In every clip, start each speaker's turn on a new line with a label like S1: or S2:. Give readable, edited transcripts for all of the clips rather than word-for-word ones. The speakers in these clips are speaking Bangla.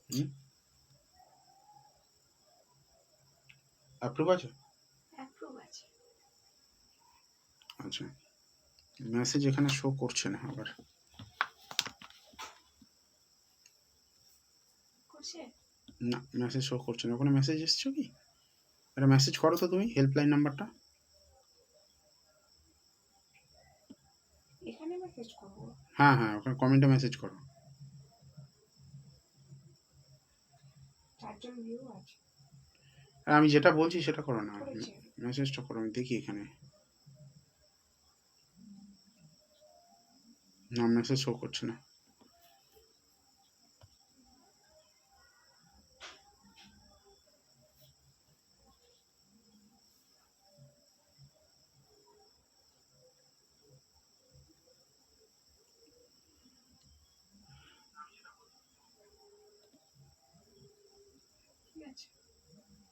S1: হুম, অ্যাপ্রুভ আছে। আচ্ছা, মেসেজ এখানে শো করছে না আবার। না, মেসেজ শো করছে না। ওখানে মেসেজ এসছো কি? একটা মেসেজ করো তো তুমি হেল্পলাইন নাম্বারটা। হ্যাঁ হ্যাঁ, ওখানে কমেন্টে মেসেজ করো। আর আমি যেটা বলছি সেটা করো না, মেসেজটা করো, আমি দেখি এখানে। না, মেসেজ শো করছে না।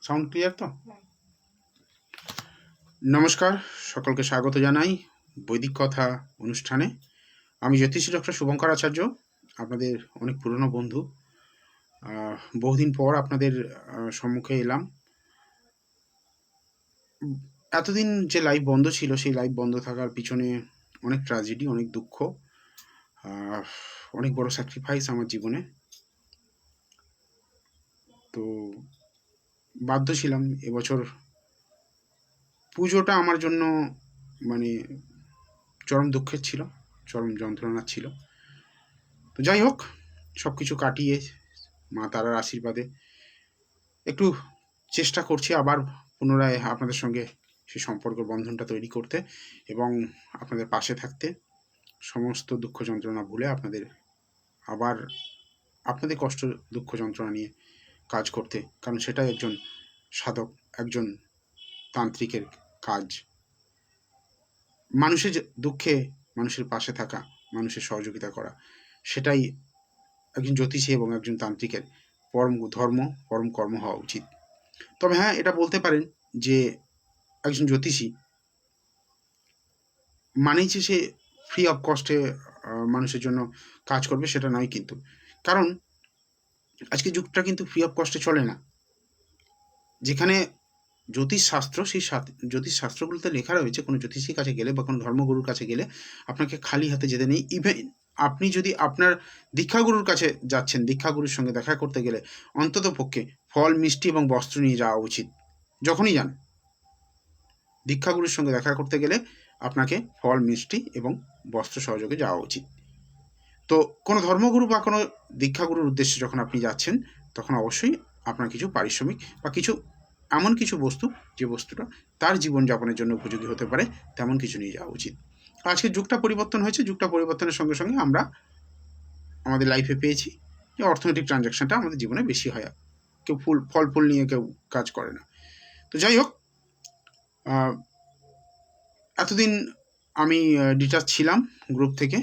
S1: সাউন্ড ক্লিয়ার তো? নমস্কার, সকলকে স্বাগত জানাই বৈদিক কথা অনুষ্ঠানে। আমি জ্যোতিষী ডক্টর শুভঙ্কর আচার্য, আপনাদের অনেক পুরনো বন্ধু। বহুদিন পর আপনাদের সম্মুখে এলাম। এতদিন যে লাইভ বন্ধ ছিল, সেই লাইভ বন্ধ থাকার পিছনে অনেক ট্র্যাজেডি, অনেক দুঃখ, অনেক বড় স্যাক্রিফাইস আমার জীবনে। তো বাধ্য ছিলাম এবছর পুজোটা আমার জন্য মানে চরম দুঃখের ছিল, চরম যন্ত্রণার ছিল। তো যাই হোক, সব কিছু কাটিয়ে মা তারার আশীর্বাদে একটু চেষ্টা করছি আবার পুনরায় আপনাদের সঙ্গে সেই সম্পর্ক বন্ধনটা তৈরি করতে এবং আপনাদের পাশে থাকতে, সমস্ত দুঃখ যন্ত্রণা ভুলে আপনাদের আবার আপনাদের কষ্ট দুঃখ যন্ত্রণা নিয়ে কাজ করতে, কারণ সেটাই একজন সাধক, একজন তান্ত্রিকের কাজ। মানুষের দুঃখে মানুষের পাশে থাকা, মানুষের সহযোগিতা করা, সেটাই একজন জ্যোতিষী এবং একজন তান্ত্রিকের পরম ধর্ম, পরম কর্ম হওয়া উচিত। তবে হ্যাঁ, এটা বলতে পারেন যে একজন জ্যোতিষী মানেই যে সে ফ্রি অফ কস্টে মানুষের জন্য কাজ করবে, সেটা নয় কিন্তু। কারণ আজকে যুগটা কিন্তু ফ্রি অফ কস্টে চলে না। যেখানে জ্যোতিষশাস্ত্র, সেই জ্যোতিষশাস্ত্রগুলোতে লেখা রয়েছে কোনো জ্যোতিষীর কাছে গেলে বা কোনো ধর্মগুরুর কাছে গেলে আপনাকে খালি হাতে যেতে নেই। ইভেন আপনি যদি আপনার দীক্ষাগুরুর কাছে যাচ্ছেন, দীক্ষাগুরুর সঙ্গে দেখা করতে গেলে অন্তত পক্ষে ফল, মিষ্টি এবং বস্ত্র নিয়ে যাওয়া উচিত। যখনই যান দীক্ষাগুরুর সঙ্গে দেখা করতে গেলে আপনাকে ফল, মিষ্টি এবং বস্ত্র সহযোগে যাওয়া উচিত। তো কোনো ধর্মগুরু বা কোনো দীক্ষাগুরুর উদ্দেশ্যে যখন আপনি যাচ্ছেন, তখন অবশ্যই আপনার কিছু পারিশ্রমিক বা কিছু এমন কিছু বস্তু, যে বস্তুটা তার জীবনযাপনের জন্য উপযোগী হতে পারে, তেমন কিছু নিয়ে যাওয়া উচিত। আজকে যুগটা পরিবর্তন হয়েছে, যুগটা পরিবর্তনের সঙ্গে সঙ্গে আমরা আমাদের লাইফে পেয়েছি যে অর্থনৈতিক ট্রানজ্যাকশনটা আমাদের জীবনে বেশি হয়। কেউ ফল ফুল নিয়ে কেউ কাজ করে না। তো যাই হোক, এতদিন আমি ডিটাচ ছিলাম গ্রুপ থেকে।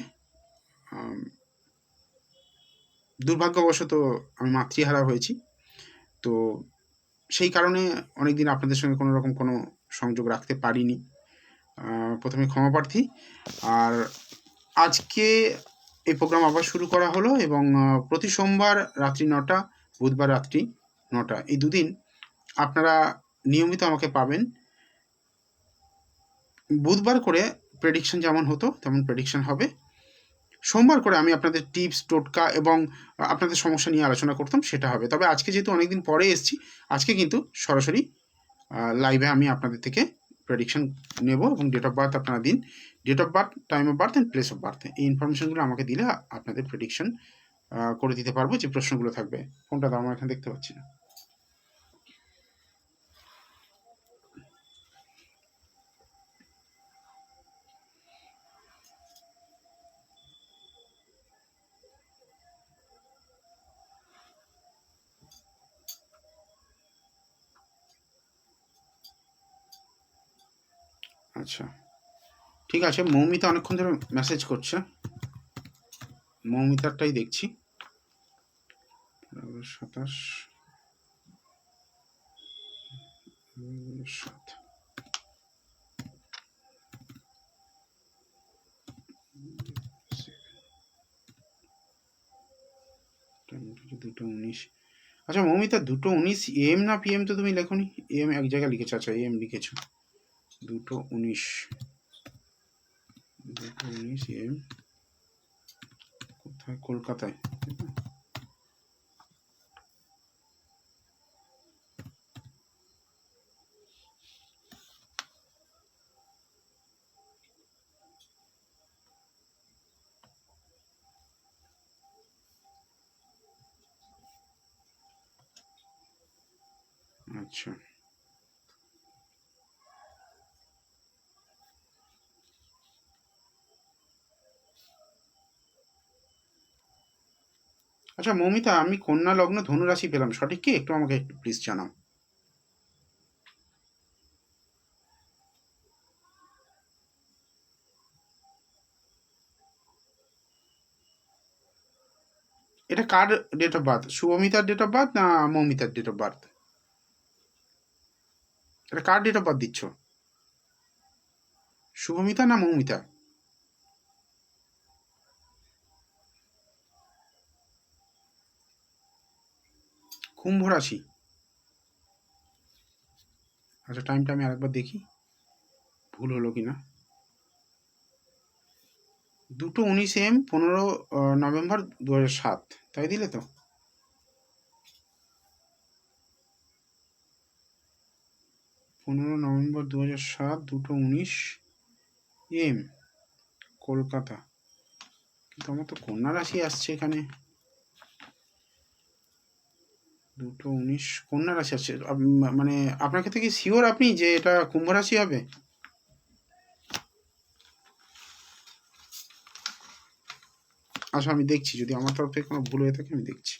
S1: দুর্ভাগ্যবশত আমি মাতৃহারা হয়েছি। তো সেই কারণে অনেকদিন আপনাদের সঙ্গে কোনো রকম কোনো সংযোগ রাখতে পারিনি। প্রথমে ক্ষমাপ্রার্থী। আর আজকে এই প্রোগ্রাম আবার শুরু করা হলো এবং প্রতি সোমবার রাত্রি 9টা, বুধবার রাত্রি 9টা, এই দুদিন আপনারা নিয়মিত আমাকে পাবেন। বুধবার করে প্রেডিকশন যেমন হতো তেমন প্রেডিকশন হবে। সোমবার করে আমি আপনাদের টিপস, টোটকা এবং আপনাদের সমস্যা নিয়ে আলোচনা করতাম, সেটা হবে। তবে আজকে যেহেতু অনেকদিন পরে এসেছি, আজকে কিন্তু সরাসরি লাইভে আমি আপনাদের থেকে প্রেডিকশন নেব এবং ডেট অফ বার্থ আপনারা দিন। Date of birth, time of birth and place of birth, এই ইনফরমেশনগুলো আমাকে দিলে আপনাদের প্রেডিকশন করে দিতে পারবো। যে প্রশ্নগুলো থাকবে, কোনটা তো আমার এখানে দেখতে পাচ্ছি না। আচ্ছা, ঠিক আছে। মৌমিতা অনেকক্ষণ ধরে মেসেজ করছে, মৌমিতারটাই দেখছি। 27 7 2টা 19। আচ্ছা মৌমিতা, 2:19 AM না PM তো তুমি লেখোনি? AM এক জায়গায় লিখেছো, আচ্ছা AM লিখেছো। 2:19 AM, কোথায়? কলকাতায়। আচ্ছা আচ্ছা মৌমিতা, আমি কন্যা লগ্ন ধনু রাশি পেলাম, সঠিক কি? একটু আমাকে একটু প্লিজ জানাও। এটা কার ডেট অফ বার্থ? শুভমিতার ডেট অফ বার্থ না মৌমিতার ডেট অফ বার্থ? এটা কার ডেট অফ বার্থ দিচ্ছ? শুভমিতা না মৌমিতা? কুম্ভ রাশি। আচ্ছা টাইমটা আমি আরেকবার দেখি, ভুল হলো কি না। 2:19 AM, 15 নভেম্বর 2007, তাই দিলে তো? পনেরো নভেম্বর 2007, 2:19 AM, কলকাতা। কিন্তু আমার তো কন্যা রাশি আসছে এখানে। 2:19 কন্যা রাশি আসছে। মানে আপনার ক্ষেত্রে কি শিওর আপনি যে এটা কুম্ভ রাশি হবে? আচ্ছা আমি দেখছি, যদি আমার তরফ থেকে কোনো ভুল হয়ে থাকে আমি দেখছি,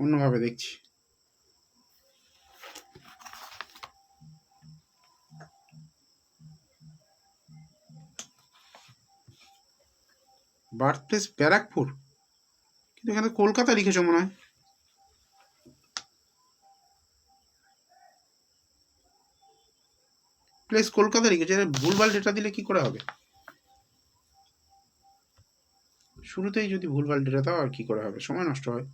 S1: অন্যভাবে দেখছি। বার্থ প্লেস ব্যারাকপুর, কিন্তু এখানে কলকাতা লিখেছো মনে হয়। প্লেস কলকাতা লিখেছে, ভুলভাল ডেটা দিলে কি করে হবে? শুরুতেই যদি ভুলভাল ডেটা দাও আর কি করে হবে, সময় নষ্ট হয়।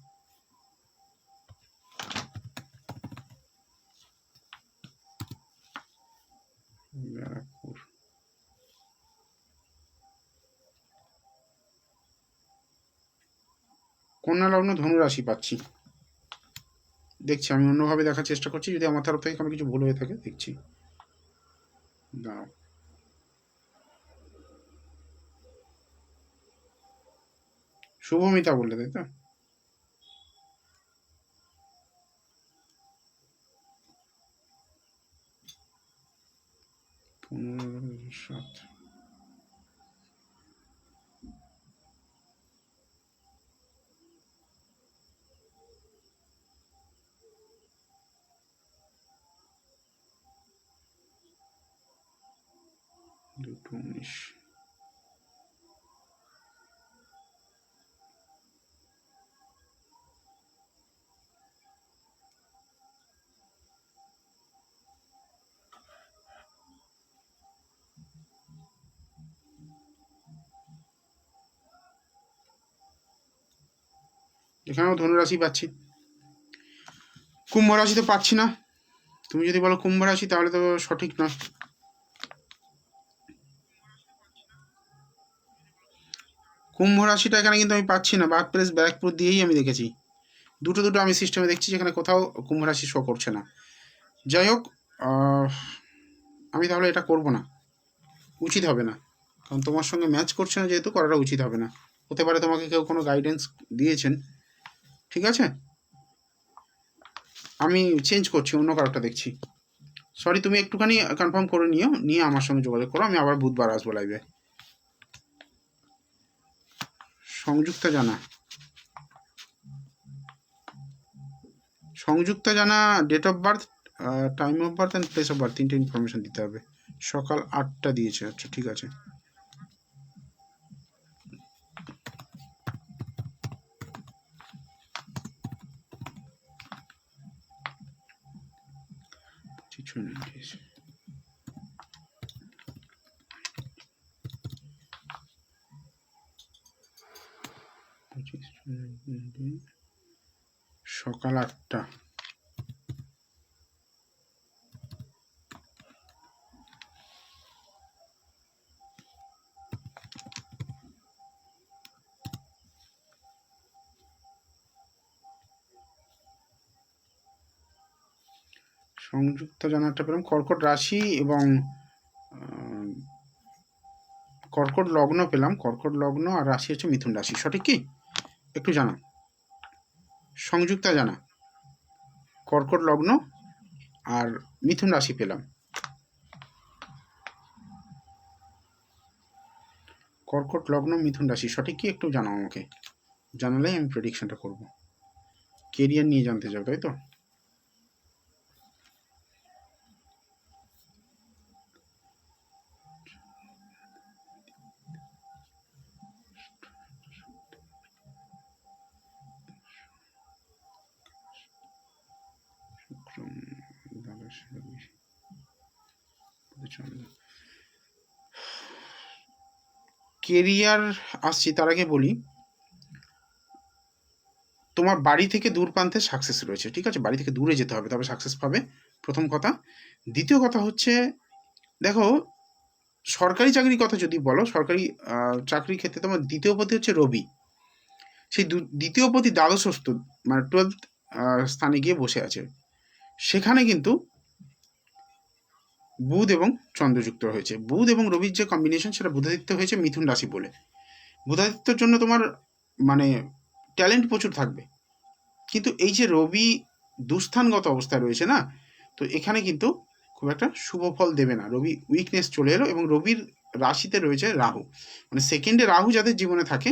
S1: ব্যারাকপুর। কন্যা লগ্ন ধনু রাশি পাচ্ছি, দেখছি আমি অন্যভাবে দেখার চেষ্টা করছি, যদি আমার তরফ থেকে কোনো কিছু ভুল হয়ে থাকে দেখছি, দাঁড়াও। শুভমিতা বললে তাই তো? 15/7। 2:19। এখানেও ধনুরাশি পাচ্ছি, কুম্ভ রাশি তো পাচ্ছি না। তুমি যদি বলো কুম্ভ রাশি তাহলে তো সঠিক নয়। কুম্ভ রাশিটা এখানে কিন্তু আমি পাচ্ছি না, বার্থ প্লেস ব্যারাকপুর দিয়েই আমি দেখেছি। দুটো দুটো আমি সিস্টেমে দেখছি, যেখানে কোথাও কুম্ভ রাশি শো করছে না। যাই হোক, আমি তাহলে এটা করব না, উচিত হবে না, কারণ তোমার সঙ্গে ম্যাচ করছে না, যেহেতু করাটা উচিত হবে না। হতে পারে তোমাকে কেউ কোনো গাইডেন্স দিয়েছেন, ঠিক আছে, আমি চেঞ্জ করছি, অন্য কারোটা দেখছি। সরি, তুমি একটুখানি কনফার্ম করে নিও, নিয়ে আমার সঙ্গে যোগাযোগ করো, আমি আবার বুধবার আসবো লাইভে। Sanjukta Jana, Sanjukta Jana date of birth, time of birth and place of birth, তিনটে ইনফরমেশন দিতে হবে। সকাল 8টা দিয়েছে, আচ্ছা ঠিক আছে। কিছু নেই, সকাল 8টা। সংযুক্ত জানাটা পেলাম কর্কট রাশি এবং কর্কট লগ্ন পেলাম। কর্কট লগ্ন আর রাশি হচ্ছে মিথুন রাশি, সঠিক কি? একটু জানা। সংযুক্তা জানা, কর্কট লগ্ন আর মিথুন রাশি পেলাম। কর্কট লগ্ন মিথুন রাশি সঠিক কি একটু জানাও আমাকে, জানালেই আমি প্রেডিকশনটা করব। কেরিয়ার নিয়ে জানতে চাও তাই তো? কেরিয়ার আসছি, তার আগে বলি তোমার বাড়ি থেকে দূর প্রান্তে সাকসেস রয়েছে, ঠিক আছে? বাড়ি থেকে দূরে যেতে হবে তবে সাকসেস পাবে, প্রথম কথা। দ্বিতীয় কথা হচ্ছে, দেখো সরকারি চাকরির কথা যদি বলো, সরকারি চাকরির ক্ষেত্রে তোমার দ্বিতীয় পতি হচ্ছে রবি। সেই দ্বিতীয় পতি দ্বাদশস্থ মানে 12th স্থানে গিয়ে বসে আছে। সেখানে কিন্তু বুধ এবং চন্দ্রযুক্ত হয়েছে। বুধ এবং রবির যে কম্বিনেশন সেটা বুধাদিত্য হয়েছে মিথুন রাশি বলে। বুধাদিত্যর জন্য তোমার মানে ট্যালেন্ট প্রচুর থাকবে, কিন্তু এই যে রবি দুস্থানগত অবস্থায় রয়েছে না, তো এখানে কিন্তু খুব একটা শুভ ফল দেবে না। রবি উইকনেস চলে এলো এবং রবির রাশিতে রয়েছে রাহু, মানে সেকেন্ডে রাহু যাদের জীবনে থাকে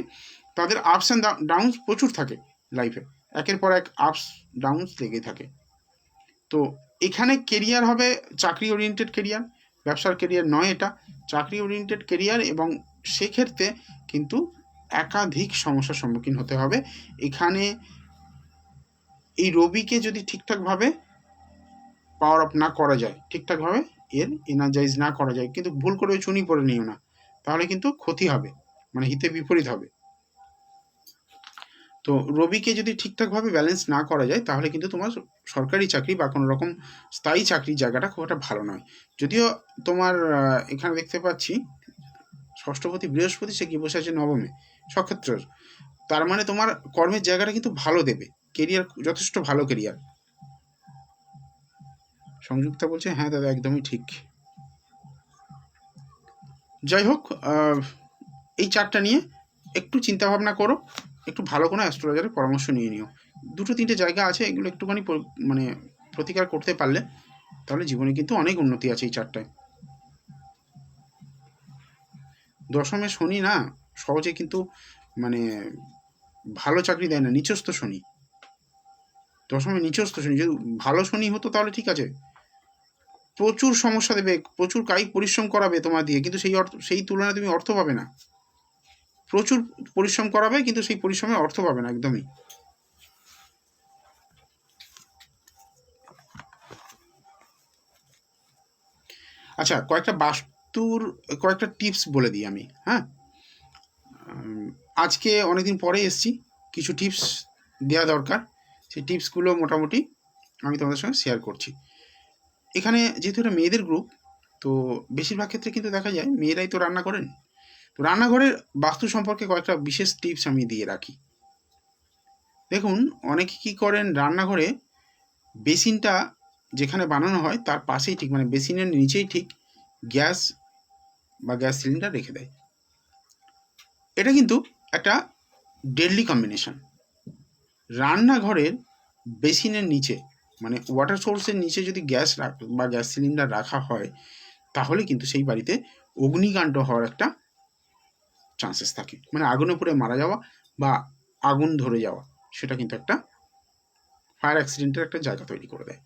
S1: তাদের আপস অ্যান্ড ডাউনস প্রচুর থাকে লাইফে, একের পর এক আপস ডাউনস লেগেই থাকে। তো এখানে কেরিয়ার হবে চাকরি ওরিয়েন্টেড কেরিয়ার, ব্যবসার কেরিয়ার নয় এটা, চাকরি ওরিয়েন্টেড কেরিয়ার। এবং সেক্ষেত্রে কিন্তু একাধিক সমস্যার সম্মুখীন হতে হবে। এখানে এই রবিকে যদি ঠিকঠাকভাবে পাওয়ার আপ না করা যায়, ঠিকঠাকভাবে এর এনার্জাইজ না করা যায়, কিন্তু ভুল করে চুনি পড়ে নিও না, তাহলে কিন্তু ক্ষতি হবে, মানে হিতে বিপরীত হবে। তো রবিকে যদি ঠিকঠাকভাবে ব্যালেন্স না করা যায় তাহলে কিন্তু তোমার সরকারি চাকরি বা কোনো রকম স্থায়ী চাকরির জায়গাটা খুব একটা ভালো নয়। যদিও তোমার এখানে দেখতে পাচ্ছি ষষ্ঠপতি বৃহস্পতি সে কি বসে আছে নবমে, সক্ষেত্র, তার মানে তোমার কর্মের জায়গাটা কিন্তু ভালো দেবে, কেরিয়ার যথেষ্ট ভালো কেরিয়ার। সংযুক্তা বলছে হ্যাঁ দাদা একদমই ঠিক। যাই হোক, এই চারটা নিয়ে একটু চিন্তা ভাবনা করো, একটু ভালো কোনো অ্যাস্ট্রোলজারের পরামর্শ নিয়ে নিও। দুটো তিনটে জায়গা আছে, এগুলো একটুখানি মানে প্রতিকার করতে পারলে তাহলে জীবনে কিন্তু অনেক উন্নতি আছে এই চারটায়। দশমে শনি না সহজে কিন্তু মানে ভালো চাকরি দেয় না, নিচস্থ শনি। দশমে নিচস্থ শনি, যদি ভালো শনি হতো তাহলে ঠিক আছে, প্রচুর সমস্যা দেবে, প্রচুর কায়িক পরিশ্রম করাবে তোমার দিয়ে, কিন্তু সেই তুলনায় তুমি অর্থ পাবে না। প্রচুর পরিশ্রম করাবে কিন্তু সেই পরিশ্রমে অর্থ পাবে না একদমই। আচ্ছা, কয়েকটা টিপস বলে দিই আমি, হ্যাঁ। আজকে অনেকদিন পরে এসছি, কিছু টিপস দেওয়া দরকার, সেই টিপসগুলো মোটামুটি আমি তোমাদের সঙ্গে শেয়ার করছি। এখানে যেহেতু এটা মেয়েদের গ্রুপ, তো বেশিরভাগ ক্ষেত্রে কিন্তু দেখা যায় মেয়েরাই তো রান্না করেন। তো রান্নাঘরের বাস্তু সম্পর্কে কয়েকটা বিশেষ টিপস আমি দিয়ে রাখি। দেখুন, অনেকে কী করেন, রান্নাঘরে বেসিনটা যেখানে বানানো হয় তার পাশেই ঠিক, মানে বেসিনের নিচেই ঠিক গ্যাস বা গ্যাস সিলিন্ডার রেখে দেয়। এটা কিন্তু একটা ডেডলি কম্বিনেশন। রান্নাঘরের বেসিনের নিচে মানে ওয়াটার সোর্সের নিচে যদি গ্যাস বা গ্যাস সিলিন্ডার রাখা হয় তাহলে কিন্তু সেই বাড়িতে অগ্নিকাণ্ড হওয়ার একটা চান্সেস থাকে, মানে আগুনে পুড়ে মারা যাওয়া বা আগুন ধরে যাওয়া, সেটা কিন্তু একটা ফায়ার অ্যাক্সিডেন্টের একটা জায়গা তৈরি করে দেয়।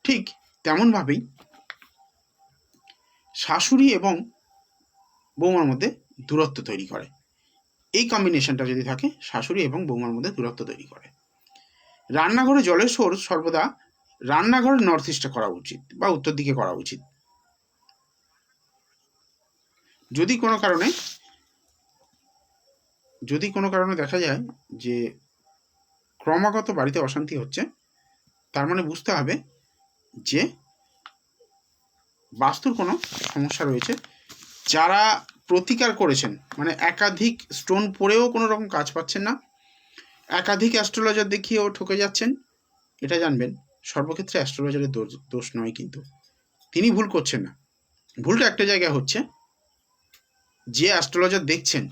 S1: ঠিক তেমনভাবেই শাশুড়ি এবং বৌমার মধ্যে দূরত্ব তৈরি করে। এই কম্বিনেশনটা যদি থাকে শাশুড়ি এবং বৌমার মধ্যে দূরত্ব তৈরি করে। রান্নাঘরে জলের সোর্স সর্বদা রান্নাঘরের নর্থ ইস্টে করা উচিত বা উত্তর দিকে করা উচিত। যদি কোনো কারণে দেখা যায় যে ক্রমাগত বাড়িতে অশান্তি হচ্ছে, তার মানে বুঝতে হবে যে বাস্তুর কোনো সমস্যা রয়েছে। যারা প্রতিকার করেছেন, মানে একাধিক স্টোন পড়েও কোনো রকম কাজ পাচ্ছেন না, একাধিক অ্যাস্ট্রোলজার দেখিয়েও ঠকে যাচ্ছেন, এটা জানবেন সর্বক্ষেত্রে অ্যাস্ট্রোলজারের দোষ নয়, কিন্তু তিনি ভুল করছেন না। ভুলটা একটা জায়গায় হচ্ছে, যে অ্যাস্ট্রোলজার দেখছেন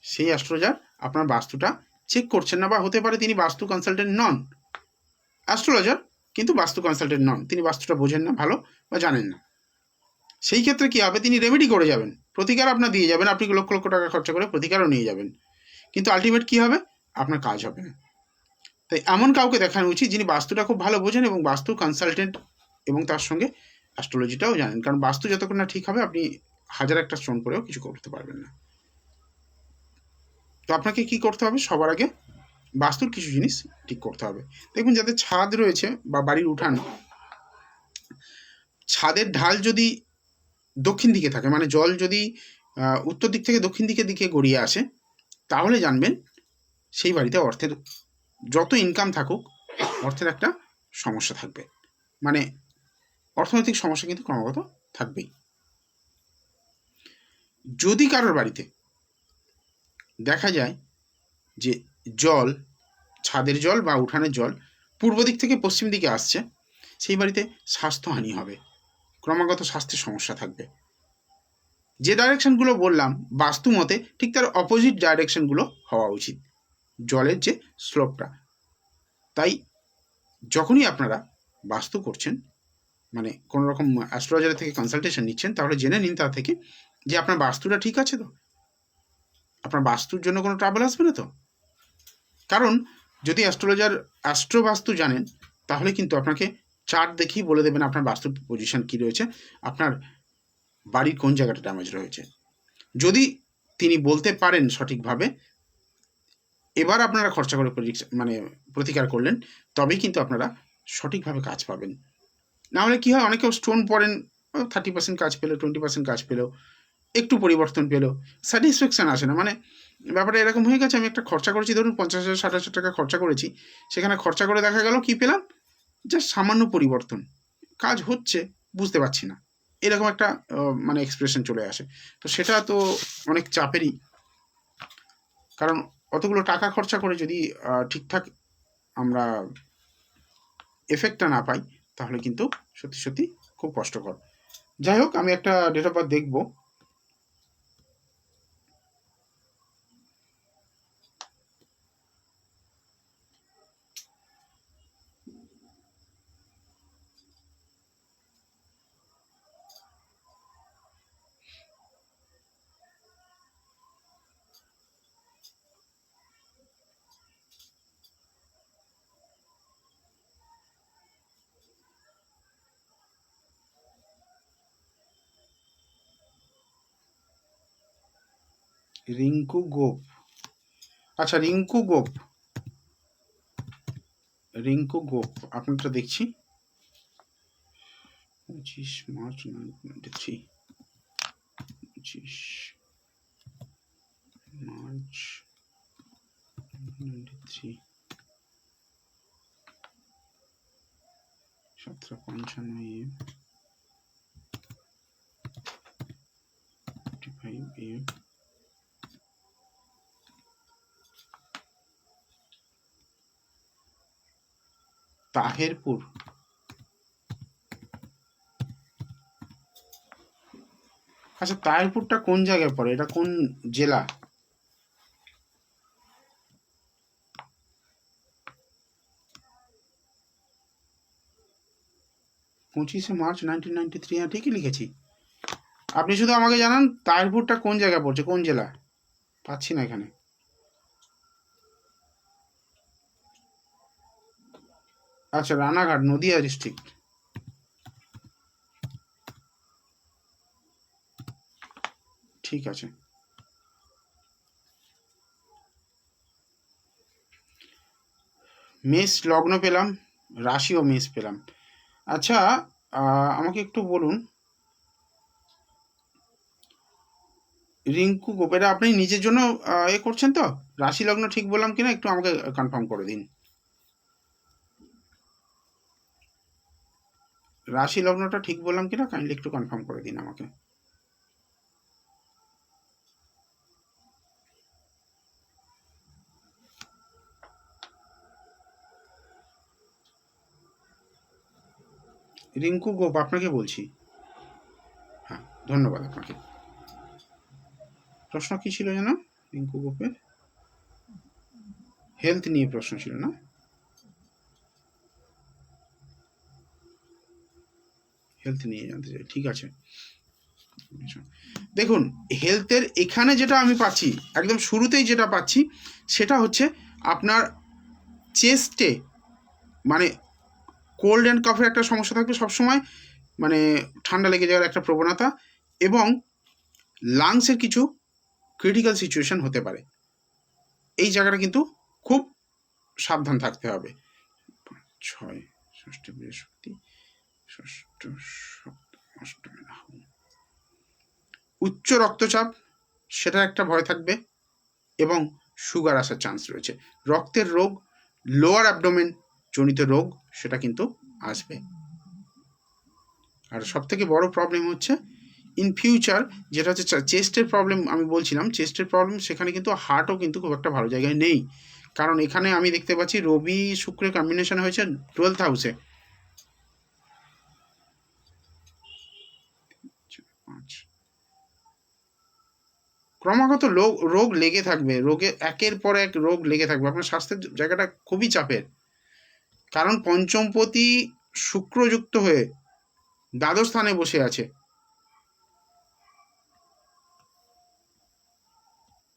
S1: সেই অ্যাস্ট্রোলজার আপনার বাস্তুটা চেক করছেন না, বা হতে পারে তিনি বাস্তু কনসালটেন্ট নন, অ্যাস্ট্রোলজার কিন্তু বাস্তু কনসালটেন্ট নন, তিনি বাস্তুটা বোঝেন না ভালো বা জানেন না। সেই ক্ষেত্রে কি হবে, তিনি রেমেডি করে যাবেন, প্রতিকার আপনার দিয়ে যাবেন, আপনি লক্ষ লক্ষ টাকা খরচা করে প্রতিকারও নিয়ে যাবেন, কিন্তু আলটিমেট কি হবে, আপনার কাজ হবে না। তাই এমন কাউকে দেখানো উচিত যিনি বাস্তুটা খুব ভালো বোঝেন এবং বাস্তু কনসালটেন্ট এবং তার সঙ্গে অ্যাস্ট্রোলজিটাও জানেন, কারণ বাস্তু যতক্ষণ না ঠিক হবে আপনি হাজার একটা স্টোন পরেও কিছু করতে পারবেন না। তো আপনাকে কি করতে হবে, সবার আগে বাস্তুর কিছু জিনিস ঠিক করতে হবে। দেখুন, যাদের ছাদ রয়েছে বা বাড়ির উঠান, ছাদের ঢাল যদি দক্ষিণ দিকে থাকে, মানে জল যদি উত্তর দিক থেকে দক্ষিণ দিকে গড়িয়ে আসে, তাহলে জানবেন সেই বাড়িতে অর্থের যত ইনকাম থাকুক, অর্থের একটা সমস্যা থাকবে, মানে অর্থনৈতিক সমস্যা কিন্তু ক্রমাগত থাকবেই। যদি কারোর বাড়িতে দেখা যায় যে জল, ছাদের জল বা উঠানের জল পূর্ব দিক থেকে পশ্চিম দিকে আসছে, সেই বাড়িতে স্বাস্থ্যহানি হবে, ক্রমাগত স্বাস্থ্যের সমস্যা থাকবে। যে ডাইরেকশনগুলো বললাম বাস্তু মতে, ঠিক তার অপোজিট ডাইরেকশনগুলো হওয়া উচিত জলের যে স্লোপটা। তাই যখনই আপনারা বাস্তু করছেন, মানে কোনো রকম অ্যাস্ট্রোলজারের থেকে কনসালটেশন নিচ্ছেন, তাহলে জেনে নিন তার থেকে যে আপনার বাস্তুটা ঠিক আছে তো, আপনার বাস্তুর জন্য কোনো ট্রাবল আসবে না তো। কারণ যদি অ্যাস্ট্রো বাস্তু জানেন, তাহলে কিন্তু আপনাকে চার্ট দেখেই বলে দেবেন আপনার বাস্তুর পজিশন কী রয়েছে, আপনার বাড়ির কোন জায়গাটা ড্যামেজ রয়েছে। যদি তিনি বলতে পারেন সঠিকভাবে, এবার আপনারা খরচা করে মানে প্রতিকার করলেন, তবেই কিন্তু আপনারা সঠিকভাবে কাজ পাবেন। না হলে কী হয়, অনেকেও স্টোন পড়েন, 30% কাজ পেলো, 20% কাজ পেলো, একটু পরিবর্তন পেলো, স্যাটিসফ্যাকশান আসে না। মানে ব্যাপারটা এরকম হয়ে গেছে, আমি একটা খরচা করেছি, ধরুন 50,000 60,000 টাকা খরচা করেছি, সেখানে খরচা করে দেখা গেল কী পেলাম, জাস্ট সামান্য পরিবর্তন, কাজ হচ্ছে বুঝতে পারছি না, এরকম একটা মানে এক্সপ্রেশন চলে আসে। তো সেটা তো অনেক চাপেরই, কারণ অতগুলো টাকা খরচা করে যদি ঠিকঠাক আমরা এফেক্টটা না পাই, তাহলে কিন্তু সত্যি সত্যি খুব কষ্টকর। যাই হোক, আমি একটা ডেট অফ বার্থ দেখব। রিঙ্কু গোপ, আচ্ছা রিঙ্কু গোপ আপনারটা দেখছি। 25 March 1993, 25 March 1993, 7:55 AM, 55 AM। Taherpur, আচ্ছা তাহেরপুরটা কোন জায়গায় পড়ে, এটা কোন জেলা? পঁচিশে মার্চ 1993, হ্যাঁ ঠিকই লিখেছি। আপনি শুধু আমাকে জানান তাহিরপুরটা কোন জায়গায় পড়ছে, কোন জেলা, পাচ্ছি না এখানে। আচ্ছা, রানাঘাট, নদিয়া ডিস্ট্রিক্ট। ঠিক আছে। মেষ লগ্ন পেলাম, রাশিও মেষ পেলাম। আচ্ছা, আমাকে একটু বলুন, রিঙ্কু গোপেরা আপনি নিজের জন্য এ করছেন তো, রাশি লগ্ন ঠিক বললাম কিনা একটু আমাকে কনফার্ম করে দিন। রাশি লগ্নটা ঠিক বললাম কিনা কাইন্ডলি একটু কনফার্ম করে দিন আমাকে। রিঙ্কু গোপ আপনাকে বলছি। হ্যাঁ, ধন্যবাদ আপনাকে। প্রশ্ন কি ছিল যেন রিঙ্কু গোপের? হেলথ নিয়ে প্রশ্ন ছিল না? হেলথ নিয়ে জানতে চাই, ঠিক আছে। দেখুন, হেলথের এখানে যেটা আমি পাচ্ছি, একদম শুরুতেই যেটা পাচ্ছি সেটা হচ্ছে আপনার চেস্টে মানে কোল্ড অ্যান্ড কফের একটা সমস্যা থাকবে সবসময়, মানে ঠান্ডা লেগে যাওয়ার একটা প্রবণতা, এবং লাংসের কিছু ক্রিটিক্যাল সিচুয়েশন হতে পারে। এই জায়গাটা কিন্তু খুব সাবধান থাকতে হবে। 6 ষষ্ঠ বৃহস্পতি, ষষ্ঠ অষ্টমে রাহু। উচ্চ রক্তচাপ, সেটা একটা ভয় থাকবে, এবং সুগার আসার চান্স রয়েছে। রক্তের রোগ, লোয়ার অ্যাবডোমেন জনিত রোগ সেটা কিন্তু আসবে। আর সব থেকে বড় প্রবলেম হচ্ছে ইন ফিউচার যেটা হচ্ছে চেস্টের প্রবলেম, আমি বলছিলাম চেস্টের প্রবলেম, সেখানে কিন্তু হার্টও কিন্তু খুব একটা ভালো জায়গায় নেই, কারণ এখানে আমি দেখতে পাচ্ছি রবি শুক্রের কম্বিনেশন হয়েছে 12th হাউসে। ক্রমাগত রোগ লেগে থাকবে, রোগে একের পর এক রোগ লেগে থাকবে, আপনার স্বাস্থ্যের জায়গাটা খুবই চাপের, কারণ পঞ্চমপতি শুক্রযুক্ত হয়ে দ্বাদশ স্থানে বসে আছে।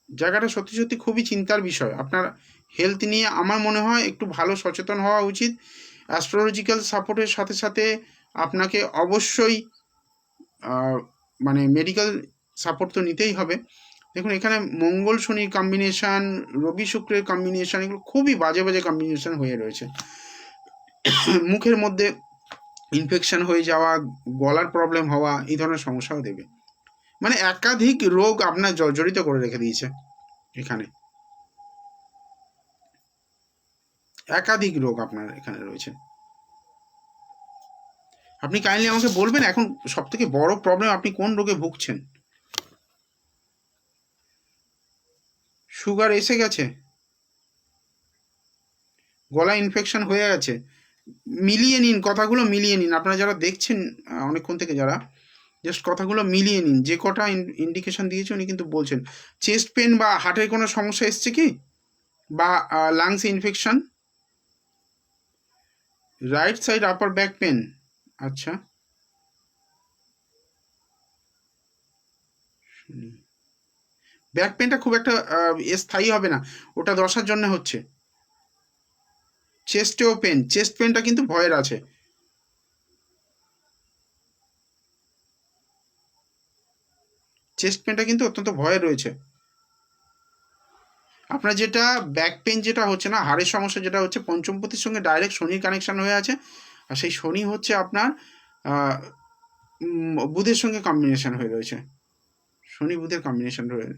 S1: জায়গাটা সত্যি সত্যি খুবই চিন্তার বিষয়। আপনার হেলথ নিয়ে আমার মনে হয় একটু ভালো সচেতন হওয়া উচিত। অ্যাস্ট্রোলজিক্যাল সাপোর্টের সাথে সাথে আপনাকে অবশ্যই মানে মেডিকেল সাপোর্ট তো নিতেই হবে। দেখুন, এখানে মঙ্গল শনির কম্বিনেশান, রবি শুক্রের কম্বিনেশান, এগুলো খুবই বাজে বাজে কম্বিনেশান হয়ে রয়েছে। মুখের মধ্যে ইনফেকশন হয়ে যাওয়া, গলার প্রবলেম হওয়া, এই ধরনের সমস্যাও দেবে। মানে একাধিক রোগ আপনার জর্জরিত করে রেখে দিয়েছে এখানে, একাধিক রোগ আপনার এখানে রয়েছে। আপনি কাইন্ডলি আমাকে বলবেন এখন সব থেকে বড় প্রবলেম আপনি কোন রোগে ভুগছেন? সুগার এসে গেছে, গলা ইনফেকশন হয়ে গেছে। মিলিয়ে নিন কথাগুলো, মিলিয়ে নিন। আপনারা যারা দেখছেন অনেকক্ষণ থেকে, যারা জাস্ট কথাগুলো মিলিয়ে নিন। যে কটা ইন্ডিকেশন দিয়েছে উনি কিন্তু বলছেন চেস্ট পেন বা হার্টের কোনো সমস্যা এসছে কি, বা লাংস ইনফেকশন, রাইট সাইড আপার ব্যাক পেন। আচ্ছা, ব্যাক পেনটা খুব একটা স্থায়ী হবে না, ওটা দশার জন্য হচ্ছে। চেস্টেও পেন, চেস্ট পেনটা কিন্তু ভয়ের আছে। চেস্ট পেনটা কিন্তু অত্যন্ত ভয়ের রয়েছে। আপনার যেটা ব্যাক পেন যেটা হচ্ছে না, হাড়ের সমস্যা যেটা হচ্ছে, পঞ্চমপতির সঙ্গে ডাইরেক্ট শনির কানেকশন হয়ে আছে, আর সেই শনি হচ্ছে আপনার বুধের সঙ্গে কম্বিনেশন হয়ে রয়েছে। শনি বুধের কম্বিনেশন রয়েছে।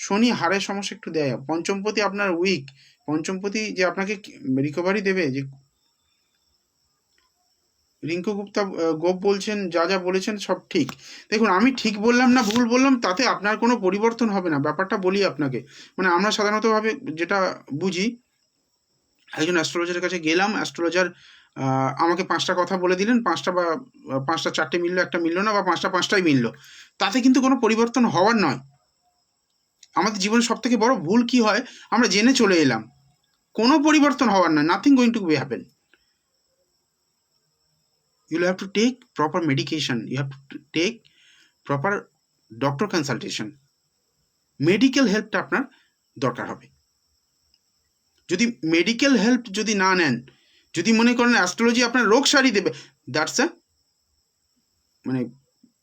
S1: শনি হাড়ের সমস্যা একটু দেয়, পঞ্চমপতি আপনার উইক, পঞ্চমপতি যে আপনাকে রিকভারি দেবে। যে রিঙ্কু গুপ্তা গোপ বলছেন যা যা বলেছেন সব ঠিক। দেখুন, আমি ঠিক বললাম না ভুল বললাম তাতে আপনার কোনো পরিবর্তন হবে না, ব্যাপারটা বলি আপনাকে। মানে আমরা সাধারণতভাবে যেটা বুঝি, একজন অ্যাস্ট্রোলজারের কাছে গেলাম, অ্যাস্ট্রোলজার আমাকে 5টা কথা বলে দিলেন, 5টা বা 5টা 4টে মিললো, একটা মিললো না, বা 5টা 5টাই মিললো, তাতে কিন্তু কোনো পরিবর্তন হওয়ার নয়। আমাদের জীবনে সব থেকে বড় ভুল কি হয়, আমরা জেনে চলে এলাম, কোনো পরিবর্তন হওয়ার নয়, nothing going to B happen. You'll have to take proper medication, you have to take proper doctor consultation, medical হেল্পটা আপনার দরকার হবে। যদি মেডিকেল হেল্প যদি না নেন, যদি মনে করেন অ্যাস্ট্রোলজি আপনার রোগ সারিয়ে দেবে, দ্যাটস এ মানে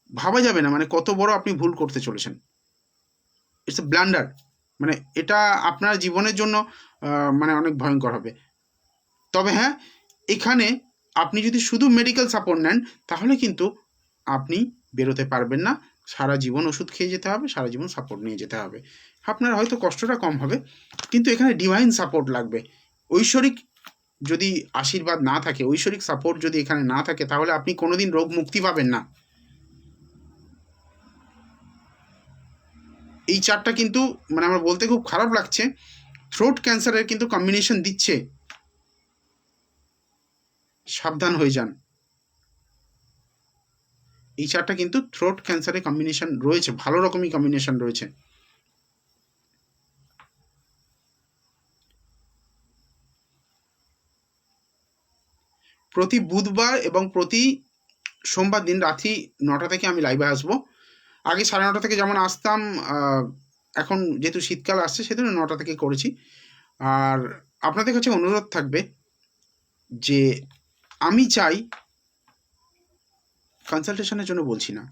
S1: ভাবা যাবে না মানে কত বড় আপনি ভুল করতে চলেছেন। ইটস এ ব্লান্ডার, মানে এটা আপনার জীবনের জন্য মানে অনেক ভয়ঙ্কর হবে। তবে হ্যাঁ, এখানে আপনি যদি শুধু মেডিকেল সাপোর্ট নেন তাহলে কিন্তু আপনি বেরোতে পারবেন না, সারা জীবন ওষুধ খেয়ে যেতে হবে, সারা জীবন সাপোর্ট নিয়ে যেতে হবে। আপনার হয়তো কষ্টটা কম হবে, কিন্তু এখানে ডিভাইন সাপোর্ট লাগবে, ঐশ্বরিক যদি আশীর্বাদ না থাকে, ঐশ্বরিক সাপোর্ট যদি এখানে না থাকে, তাহলে আপনি কোনোদিন রোগ মুক্তি পাবেন না। এই চারটা কিন্তু মানে আমার বলতে খুব খারাপ লাগছে, থ্রোট ক্যান্সারের কিন্তু কম্বিনেশন দিচ্ছে, সাবধান হয়ে যান। এই চারটা কিন্তু থ্রোট ক্যান্সারের কম্বিনেশন রয়েছে, ভালো রকমই কম্বিনেশন রয়েছে। প্রতি বুধবার এবং প্রতি সোমবার দিন রাত্রি 9টা থেকে আমি লাইভে আসবো। আগে 9:30 থেকে যেমন আসতাম, এখন যেহেতু শীতকাল আসছে সেজন্য 9টা থেকে করেছি। আর আপনাদের কাছে অনুরোধ থাকবে যে আমি চাই, কনসালটেশনের জন্য বলছি না,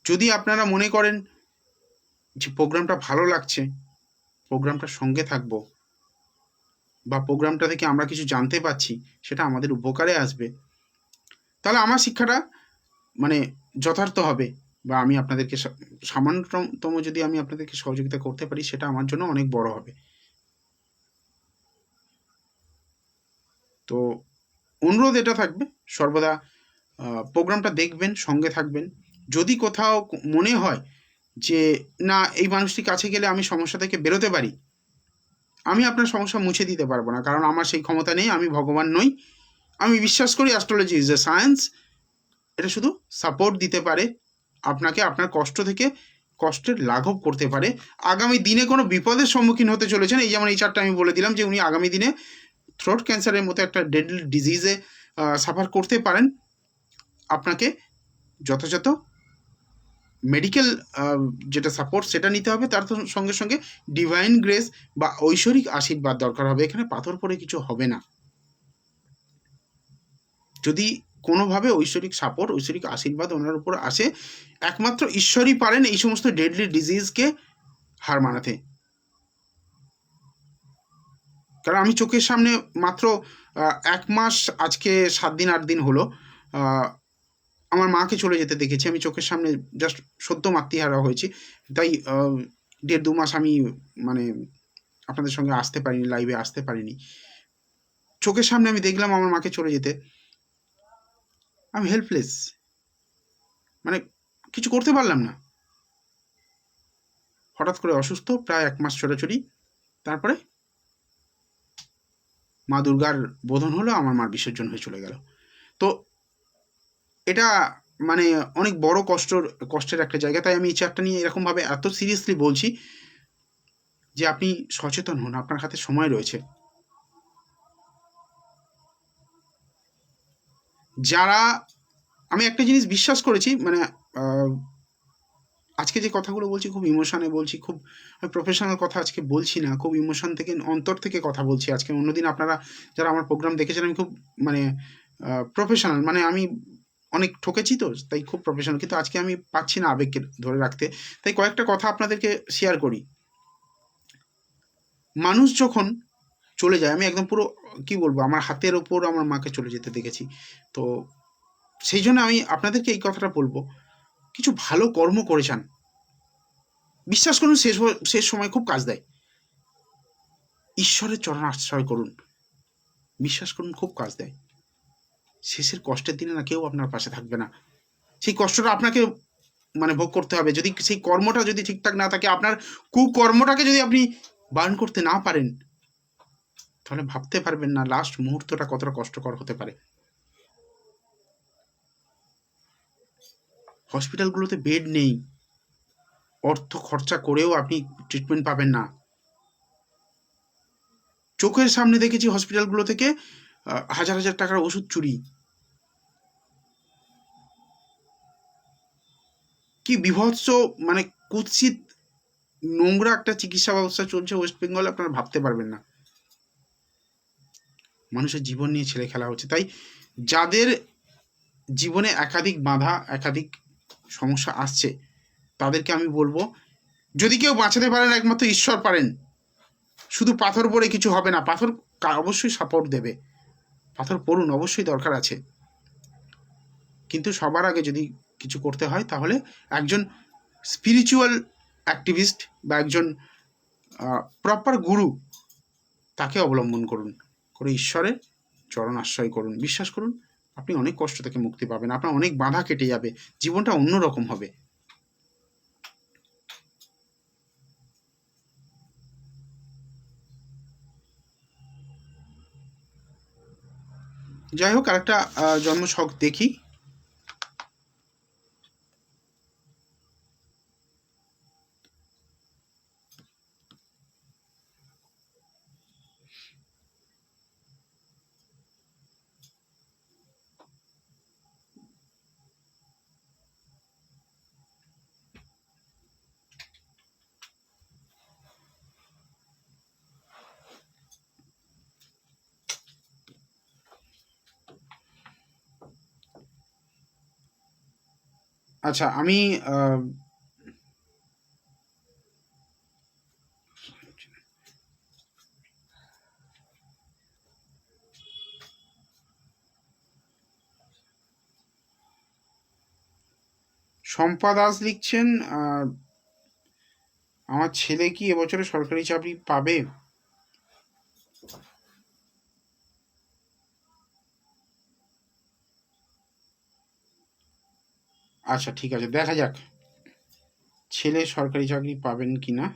S1: যদি আপনারা মনে করেন যে প্রোগ্রামটা ভালো লাগছে, প্রোগ্রামটার সঙ্গে থাকবো, বা প্রোগ্রামটা থেকে আমরা কিছু জানতে পারছি, সেটা আমাদের উপকারে আসবে, তাহলে আমার শিক্ষাটা মানে যথার্থ হবে, বা আমি আপনাদেরকে সামান্যতম যদি আমি আপনাদেরকে সহযোগিতা করতে পারি, সেটা আমার জন্য অনেক বড় হবে। তো অনুরোধ এটা থাকবে, সর্বদা প্রোগ্রামটা দেখবেন, সঙ্গে থাকবেন। যদি কোথাও মনে হয় যে না, এই মানুষটির কাছে গেলে আমি সমস্যা থেকে বেরোতে পারি, আমি আপনার সমস্যা মুছে দিতে পারবো না, কারণ আমার সেই ক্ষমতা নেই, আমি ভগবান নই। আমি বিশ্বাস করি অ্যাস্ট্রোলজি ইজ এ সায়েন্স, এটা শুধু সাপোর্ট দিতে পারে আপনাকে, আপনার কষ্ট থেকে কষ্টের লাঘব করতে পারে। আগামী দিনে কোনো বিপদের সম্মুখীন হতে চলেছেন, এই যেমন এই চারটা আমি বলে দিলাম যে উনি আগামী দিনে থ্রোট ক্যান্সারের মতো একটা ডেডলি ডিজিজে সাফার করতে পারেন, আপনাকে যথাযথ মেডিকেল যেটা সাপোর্ট সেটা নিতে হবে, তার সঙ্গে সঙ্গে ডিভাইন গ্রেস বা ঐশ্বরিক আশীর্বাদ দরকার হবে। এখানে পাথর পরে কিছু হবে না। যদি কোনোভাবে ঐশ্বরিক সাপোর্ট, ঐশ্বরিক আশীর্বাদ ওনার উপর আসে, একমাত্র ঈশ্বরই পারেন এই সমস্ত ডেডলি ডিজিজকে হার মানাতে। কারণ আমি চোখের সামনে মাত্র 1 মাস, আজকে 7 দিন 8 দিন হলো, আমার মাকে চলে যেতে দেখেছি। আমি চোখের সামনে জাস্ট সদ্য মাতৃহারা হয়েছি, তাই 1.5-2 মাস আমি মানে আপনাদের সঙ্গে আসতে পারিনি, লাইভে আসতে পারিনি। চোখের সামনে আমি দেখলাম আমার মাকে চলে যেতে, আমি হেল্পলেস, মানে কিছু করতে পারলাম না। হঠাৎ করে অসুস্থ, প্রায় 1 মাস ছোটাছুটি, তারপরে মা দুর্গার বোধন হলো, আমার মার বিসর্জন হয়ে চলে গেল। তো এটা মানে অনেক বড় কষ্টের একটা জায়গা। তাই আমি এই চারটা নিয়ে এরকমভাবে এত সিরিয়াসলি বলছি যে আপনি সচেতন হন, আপনার হাতে সময় রয়েছে। যারা, আমি একটা জিনিস বিশ্বাস করেছি, মানে আজকে যে কথাগুলো বলছি খুব ইমোশনে বলছি, খুব প্রফেশনাল কথা আজকে বলছি না, খুব ইমোশন থেকে, অন্তর থেকে কথা বলছি আজকে। অন্যদিন আপনারা যারা আমার প্রোগ্রাম দেখেছেন, আমি খুব মানে প্রফেশনাল, মানে আমি অনেক ঠকেছি তো, তাই খুব প্রফেশনাল, কিন্তু আজকে আমি পাচ্ছি না আবেগকে ধরে রাখতে, তাই কয়েকটা কথা আপনাদেরকে শেয়ার করি। মানুষ যখন চলে যায়, আমি একদম পুরো কি বলবো, আমার হাতের ওপর আমার মাকে চলে যেতে দেখেছি। তো সেই জন্য আমি আপনাদেরকে এই কথাটা বলবো, কিছু ভালো কর্ম করে যান, বিশ্বাস করুন শেষ সময় খুব কাজ দেয়। ঈশ্বরের চরণ আশ্রয় করুন, বিশ্বাস করুন খুব কাজ দেয়। শেষের কষ্টের দিনে না কেউ আপনার পাশে থাকবে না, সেই কষ্টটা আপনাকে মানে ভোগ করতে হবে। যদি সেই কর্মটা যদি ঠিকঠাক না থাকে, আপনার কুকর্মটাকে যদি আপনি বার্ন করতে না পারেন, তাহলে ভাবতে পারবেন না লাস্ট মুহূর্তটা কতটা কষ্টকর হতে পারে। হসপিটালগুলোতে বেড নেই, অর্থ খরচা করেও আপনি ট্রিটমেন্ট পাবেন না। চোখের সামনে দেখেছি হসপিটালগুলো থেকে হাজার হাজার টাকার ওষুধ চুরি। কি বিভৎস, মানে কুৎসিত নোংরা একটা চিকিৎসা ব্যবস্থা চলছে ওয়েস্ট বেঙ্গলে, আপনারা ভাবতে পারবেন না। মানুষের জীবন নিয়ে ছেলে খেলা হচ্ছে। তাই যাদের জীবনে একাধিক বাধা, একাধিক সমস্যা আসছে, তাদেরকে আমি বলবো, যদি কেউ বাঁচাতে পারেন একমাত্র ঈশ্বর পারেন। শুধু পাথর পড়ে কিছু হবে না, পাথর অবশ্যই সাপোর্ট দেবে, পাথর পড়ুন, অবশ্যই দরকার আছে, কিন্তু সবার আগে যদি কিছু করতে হয়, তাহলে একজন স্পিরিচুয়াল অ্যাক্টিভিস্ট বা একজন প্রপার গুরু, তাকে অবলম্বন করুন, করে ঈশ্বরের চরণ আশ্রয় করুন, বিশ্বাস করুন আপনি অনেক কষ্ট থেকে মুক্তি পাবেন, আপনার অনেক বাধা কেটে যাবে, জীবনটা অন্যরকম হবে। যাই হোক, আরেকটা জন্মছক দেখি। আচ্ছা, আমি শম্পা দাস লিখছেন, আমার ছেলে কি এবছরে সরকারি চাকরি পাবে? আচ্ছা, ঠিক আছে, দেখা যাক ছেলে সরকারি চাকরি পাবেন কি না।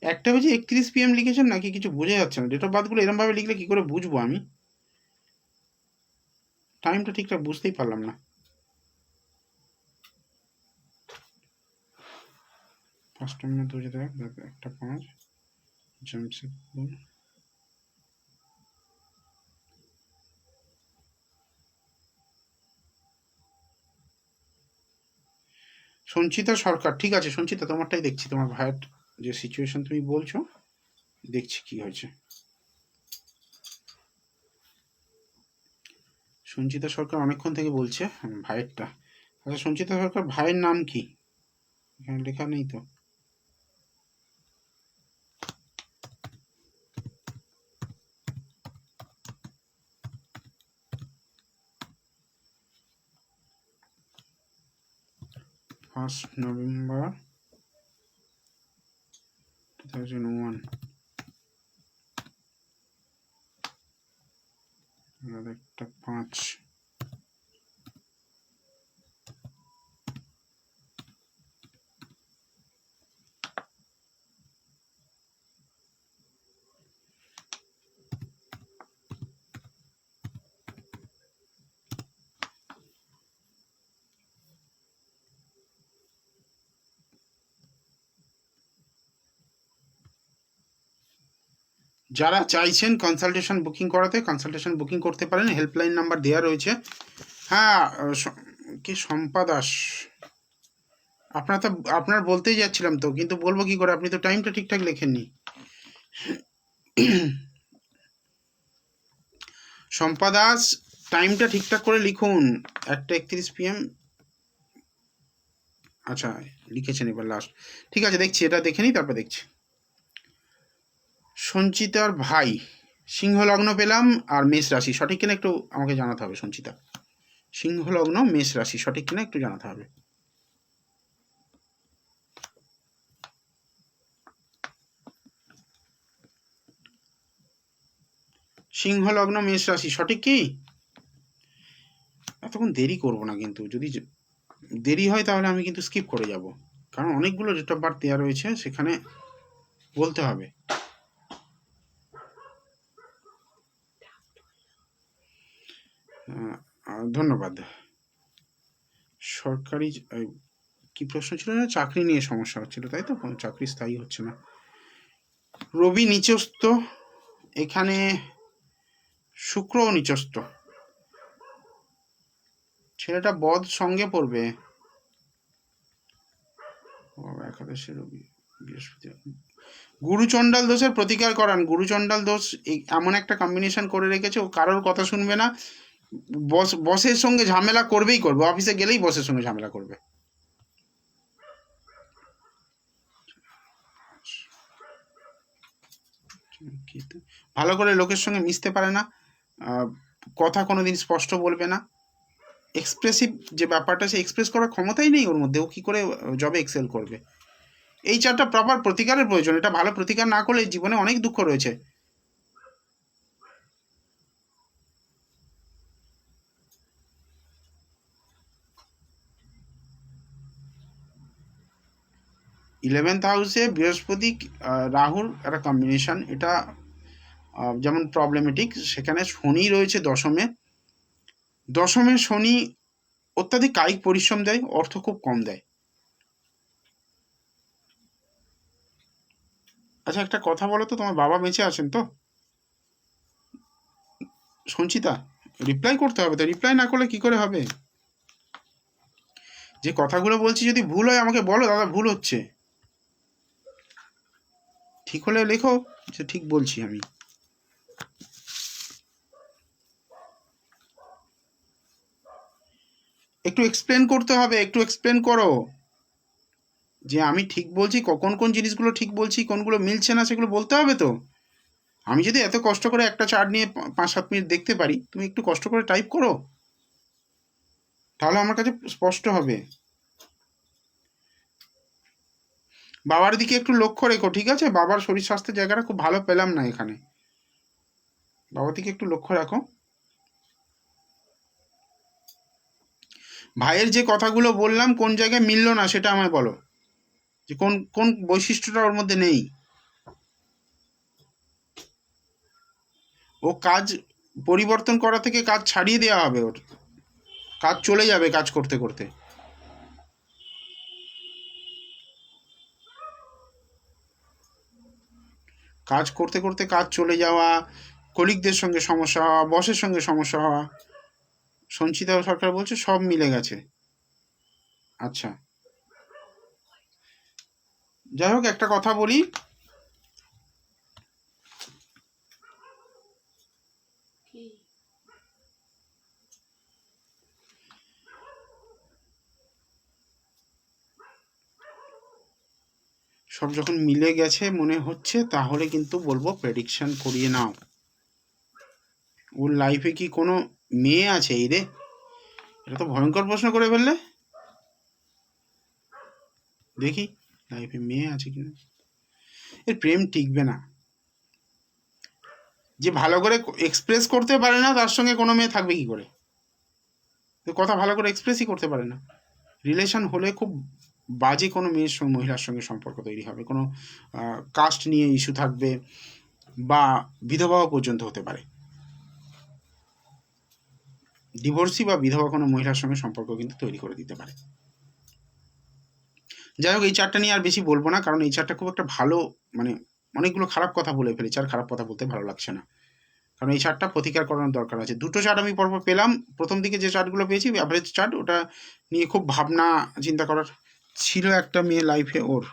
S1: একটা হচ্ছে 31 PM লিখেছেন নাকি কিছু বোঝা যাচ্ছে না, ডেট অফ বার্থগুলো এরমভাবে লিখলে কি করে বুঝবো আমি? টাইমটা ঠিকঠাক বুঝতেই পারলাম না। 5/2001, 1/5, জামশেদপুর। সঞ্চিতা সরকার, ঠিক আছে সঞ্চিতা, তোমারটাই দেখছি, তোমার ভাইয়ের যে সিচুয়েশন তুমি বলছো, দেখছি কি হয়েছে। সঞ্চিতা সরকার অনেকক্ষণ থেকে বলছে ভাইয়েরটা। আচ্ছা, সঞ্চিতা সরকার ভাইয়ের নাম কি? এখানে লেখা নেই তো। November 1, 2001, একটা 5। যারা চাইছেন কনসালটেশন বুকিং করাতে, কনসালটেশন বুকিং করতে পারেন, হেল্পলাইন নাম্বার দেওয়া রয়েছে। হ্যাঁ, কি শম্পা দাস, আপনার তো, আপনার বলতেই যাচ্ছিলাম তো, কিন্তু বলবো কি করে, আপনি তো টাইমটা ঠিকঠাক লেখেননি। শম্পা দাস, টাইমটা ঠিকঠাক করে লিখুন, 1:31 PM। আচ্ছা, লিখেছেন এবার লাস্ট, ঠিক আছে দেখছি, এটা দেখে নিই তারপর দেখছি। সঞ্চিতার ভাই সিংহ লগ্ন পেলাম, আর মেষ রাশি, সঠিক কিনা একটু আমাকে জানাতে হবে। সঞ্চিতা সিংহ লগ্ন, মেষ রাশি, সঠিক কিনা একটু জানাতে হবে। সিংহ লগ্ন, মেষ রাশি, সঠিক কি? এতক্ষণ দেরি করব না, কিন্তু যদি দেরি হয় তাহলে আমি কিন্তু স্কিপ করে যাব, কারণ অনেকগুলো ডেট অফ বার্থ দেওয়া রয়েছে, সেখানে বলতে হবে। ধন্যবাদ। সরকারি কি প্রশ্ন ছিল না, চাকরি নিয়ে সমস্যা হচ্ছিল তাই তো, কোনো চাকরি স্থায়ী হচ্ছে না। রবি নিচস্থ, এখানে শুক্র নিচস্থ, ছেলেটা বদ সঙ্গে পড়বে। একাদশে রবি, বৃহস্পতি। গুরুচণ্ডাল দোষের প্রতিকার করান। গুরুচণ্ডাল দোষ এমন একটা কম্বিনেশন করে রেখেছে, ও কারোর কথা শুনবে না, বসের সঙ্গে ঝামেলা করবেই করবে, অফিসে গেলেই বসের সঙ্গে ঝামেলা করবে। ভালো করে লোকের সঙ্গে মিশতে পারে না, কথা কোনোদিন স্পষ্ট বলবে না, এক্সপ্রেসিভ যে ব্যাপারটা, সে এক্সপ্রেস করার ক্ষমতাই নেই ওর মধ্যে, ও কি করে জবে এক্সেল করবে। এই চারটা প্রপার প্রতিকারের প্রয়োজন, এটা ভালো প্রতিকার না করলে জীবনে অনেক দুঃখ রয়েছে। ইলেভেন্থ হাউসে বৃহস্পতি রাহুর একটা কম্বিনেশন, এটা যেমন প্রবলেমেটিক। সেখানে শনি রয়েছে দশমে। দশমে শনি অত্যাধিক কায়িক পরিশ্রম দেয়, অর্থ খুব কম দেয়। আচ্ছা একটা কথা বলো তো, তোমার বাবা বেঁচে আছেন তো? সঞ্চিতা, রিপ্লাই করতে হবে তো, রিপ্লাই না করলে কি করে হবে? যে কথাগুলো বলছি যদি ভুল হয় আমাকে বলো, দাদা ভুল হচ্ছে। ঠিক হলে লেখো যে ঠিক বলছি আমি। একটু এক্সপ্লেন করতে হবে, একটু এক্সপ্লেন করো যে আমি ঠিক বলছি, কোন কোন জিনিসগুলো ঠিক বলছি, কোনগুলো মিলছে না সেগুলো বলতে হবে তো। আমি যদি এত কষ্ট করে একটা চার্ট নিয়ে 5-7 মিনিট দেখতে পারি, তুমি একটু কষ্ট করে টাইপ করো, তাহলে আমার কাছে স্পষ্ট হবে। বাবার দিকে একটু লক্ষ্য রেখো, ঠিক আছে? বাবার শরীর স্বাস্থ্যের জায়গাটা খুব ভালো পেলাম না এখানে, বাবার দিকে একটু লক্ষ্য রাখো। ভাইয়ের যে কথাগুলো বললাম কোন জায়গায় মিললো না সেটা আমায় বলো, যে কোন কোন বৈশিষ্ট্যটা ওর মধ্যে নেই। ও কাজ পরিবর্তন করা থেকে কাজ ছাড়িয়ে দেওয়া হবে, ওর কাজ চলে যাবে কাজ করতে করতে। কাজ করতে করতে কাজ চলে যাওয়া, কলিগদের সঙ্গে সমস্যা হওয়া, বসের সঙ্গে সমস্যা হওয়া, সঞ্চিতা সরকার বলছে সব মিলে গেছে। আচ্ছা, যাই হোক একটা কথা বলি, সব যখন মিলে গেছে মনে হচ্ছে, তাহলে কিন্তু বলবো প্রেডিকশন করিয়ে নাও। ওর লাইফে কি কোনো মেয়ে আছে? এই রে, এটা তো ভয়ঙ্কর প্রশ্ন করে ফেললে। দেখি লাইফে মেয়ে আছে কিনা। এর প্রেম টিকবে না। যে ভালো করে এক্সপ্রেস করতে পারে না তার সঙ্গে কোনো মেয়ে থাকবে কি করে? তো কথা ভালো করে এক্সপ্রেসই করতে পারে না। রিলেশন হলে খুব বাজে কোনো মেয়ের সঙ্গে, মহিলার সঙ্গে সম্পর্ক তৈরি হবে, কোনো কাস্ট নিয়ে ইস্যু থাকবে, বা বিধবাও পর্যন্ত হতে পারে। ডিভোর্সি বা বিধবা কোনো মহিলার সঙ্গে সম্পর্ক কিন্তু তৈরি করে দিতে পারে। যাই হোক এই চারটা নিয়ে আর বেশি বলবো না, কারণ এই চারটা খুব একটা ভালো, মানে অনেকগুলো খারাপ কথা বলে ফেলেছি, আর খারাপ কথা বলতে ভালো লাগছে না। কারণ এই চার্টটা প্রতিকার করানোর দরকার আছে। দুটো চার্ট আমি পরপর পেলাম। প্রথম দিকে যে চার্টগুলো পেয়েছি অ্যাভারেজ চার্ট, ওটা নিয়ে খুব ভাবনা চিন্তা করার ছিল। একটা মেয়ে লাইফে ওর,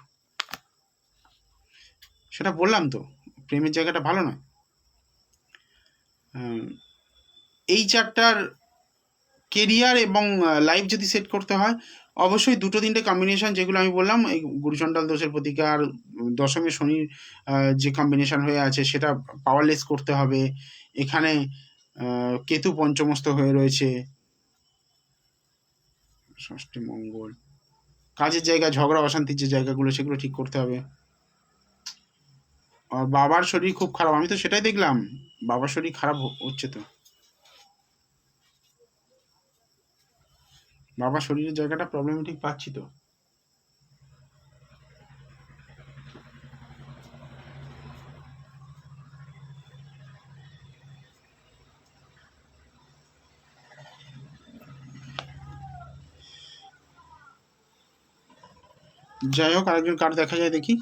S1: সেটা বললাম তো, প্রেমের জায়গাটা ভালো নয়। এই চারটার কেরিয়ার এবং লাইফ যদি সেট করতে হয়, অবশ্যই দুটো তিনটে কম্বিনেশন যেগুলো আমি বললাম, এই গুরুচণ্ডাল দোষের প্রতিকার, দশমে শনির যে কম্বিনেশন হয়ে আছে সেটা পাওয়ারলেস করতে হবে। এখানে কেতু পঞ্চমস্ত হয়ে রয়েছে, ষষ্ঠে মঙ্গল, কাজের জায়গা ঝগড়া অশান্তির যে জায়গাগুলো সেগুলো ঠিক করতে হবে। আর বাবার শরীর খুব খারাপ, আমি তো সেটাই দেখলাম, বাবার শরীর খারাপ হচ্ছে তো, বাবার শরীরের জায়গাটা প্রবলেমেটিক পাচ্ছি তো। যাই হোক আরেকজন কার্ড দেখা যায় দেখি।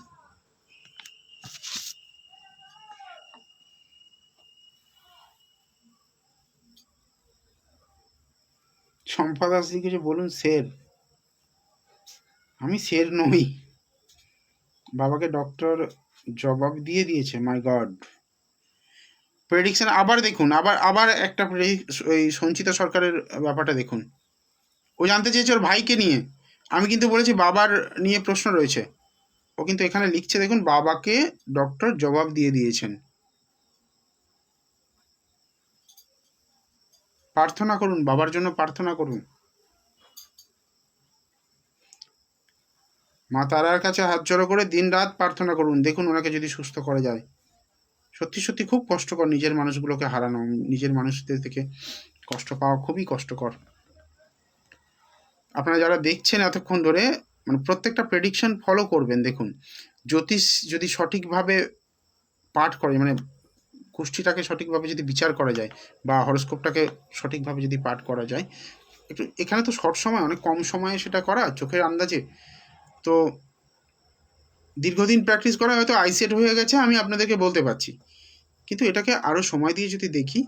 S1: সম্পদ আসলে কিছু বলুন স্যার। আমি শের নই। বাবাকে ডক্টর জবাব দিয়ে দিয়েছে, মাই গড। প্রেডিকশন আবার দেখুন, আবার আবার একটা ওই সঞ্চিতা সরকারের ব্যাপারটা দেখুন। ও জানতে চেয়েছে ওর ভাইকে নিয়ে, আমি কিন্তু বলেছি বাবার নিয়ে প্রশ্ন রয়েছে। ও কিন্তু এখানে লিখছে দেখুন, বাবাকে ডক্টর জবাব দিয়ে দিয়েছেন। প্রার্থনা করুন, বাবার জন্য প্রার্থনা করুন। মা তারার কাছে হাত জড়ো করে দিন রাত প্রার্থনা করুন, দেখুন ওনাকে যদি সুস্থ করা যায়। সত্যি সত্যি খুব কষ্টকর নিজের মানুষগুলোকে হারানো, নিজের মানুষদের থেকে কষ্ট পাওয়া খুবই কষ্টকর। আপনারা যারা দেখছেন এতক্ষণ ধরে, মানে প্রত্যেকটা প্রেডিকশন ফলো করবেন। দেখুন, জ্যোতিষ যদি সঠিকভাবে পাঠ করে, মানে কুষ্ঠিটাকে সঠিকভাবে যদি বিচার করা যায়, বা হরস্কোপটাকে সঠিকভাবে যদি পাঠ করা যায়, একটু এখানে তো শর্ট সময়, অনেক কম সময়ে সেটা করা চোখের আন্দাজে, তো দীর্ঘদিন প্র্যাকটিস করা হয়তো আইসেট হয়ে গেছে, আমি আপনাদেরকে বলতে পারছি। কিন্তু এটাকে আরও সময় দিয়ে যদি দেখি,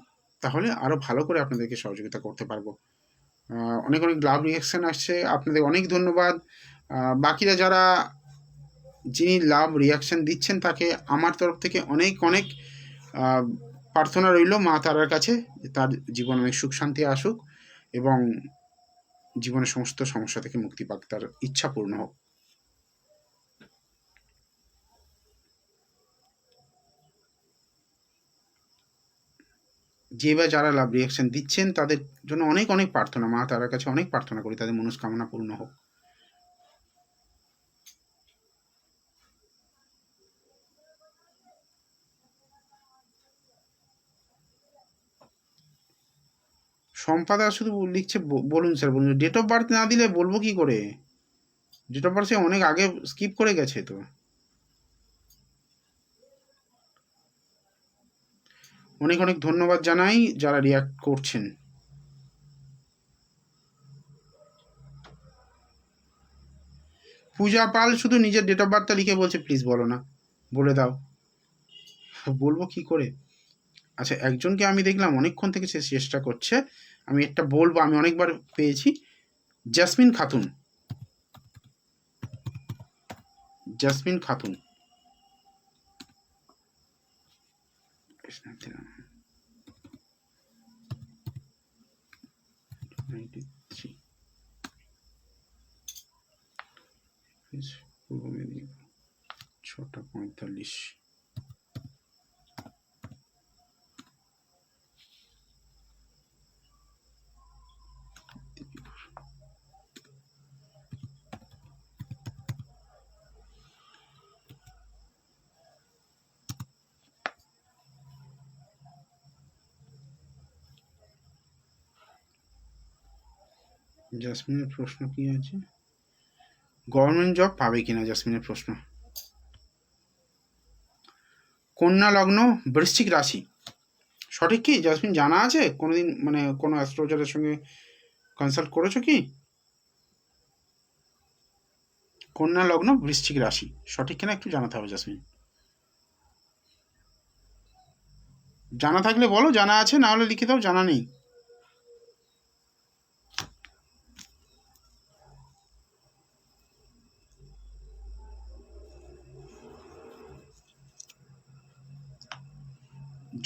S1: তাহলে আরও ভালো করে আপনাদেরকে সহযোগিতা করতে পারবো। অনেক অনেক লাভ রিয়াকশান আসছে, আপনাদের অনেক ধন্যবাদ। বাকিরা যারা, যিনি লাভ রিয়াকশান দিচ্ছেন, তাকে আমার তরফ থেকে অনেক অনেক প্রার্থনা রইল মা তারার কাছে, তার জীবনে অনেক সুখ শান্তি আসুক এবং জীবনের সমস্ত সমস্যা থেকে মুক্তি পাক, তার ইচ্ছা পূর্ণ হোক। যে বা যারা লাভ রিয়াকশান দিচ্ছেন তাদের জন্য অনেক অনেক প্রার্থনা, মা তারার কাছে অনেক প্রার্থনা করি তাদের মনস্কামনা পূর্ণ হোক। সম্পাদা শুধু লিখছে বলুন স্যার বলুন। ডেট অফ বার্থ না দিলে বলবো কি করে? ডেট অফ বার্থ সে অনেক আগে স্কিপ করে গেছে তো। অনেক অনেক ধন্যবাদ জানাই যারা রিয়াক্ট করছেন। পূজা পাল শুধু নিজের ডেট অফ বার্থটা লিখে বলছে প্লিজ বলো না, বলে দাও। বলবো কি করে? আচ্ছা, একজনকে আমি দেখলাম অনেকক্ষণ থেকে সে চেষ্টা করছে, আমি একটা বলবো, আমি অনেকবার পেয়েছি, জাসমিন খাতুন। জাসমিন খাতুন, পূর্ব মেদিনীপুর 6টা 45। জাসমিনের প্রশ্ন কি আছে? গভর্নমেন্ট জব পাবে কিনা, জাসমিনের প্রশ্ন। কন্যা লগ্ন, বৃশ্চিক রাশি, সঠিক কি জাসমিন জানা আছে? কোনোদিন মানে কোনো অ্যাস্ট্রোলজারের সঙ্গে কনসাল্ট করেছো কি? কন্যা লগ্ন, বৃশ্চিক রাশি, সঠিক কিনা একটু জানাতে হবে জাসমিন। জানা থাকলে বলো জানা আছে, না হলে লিখে দাও জানা নেই।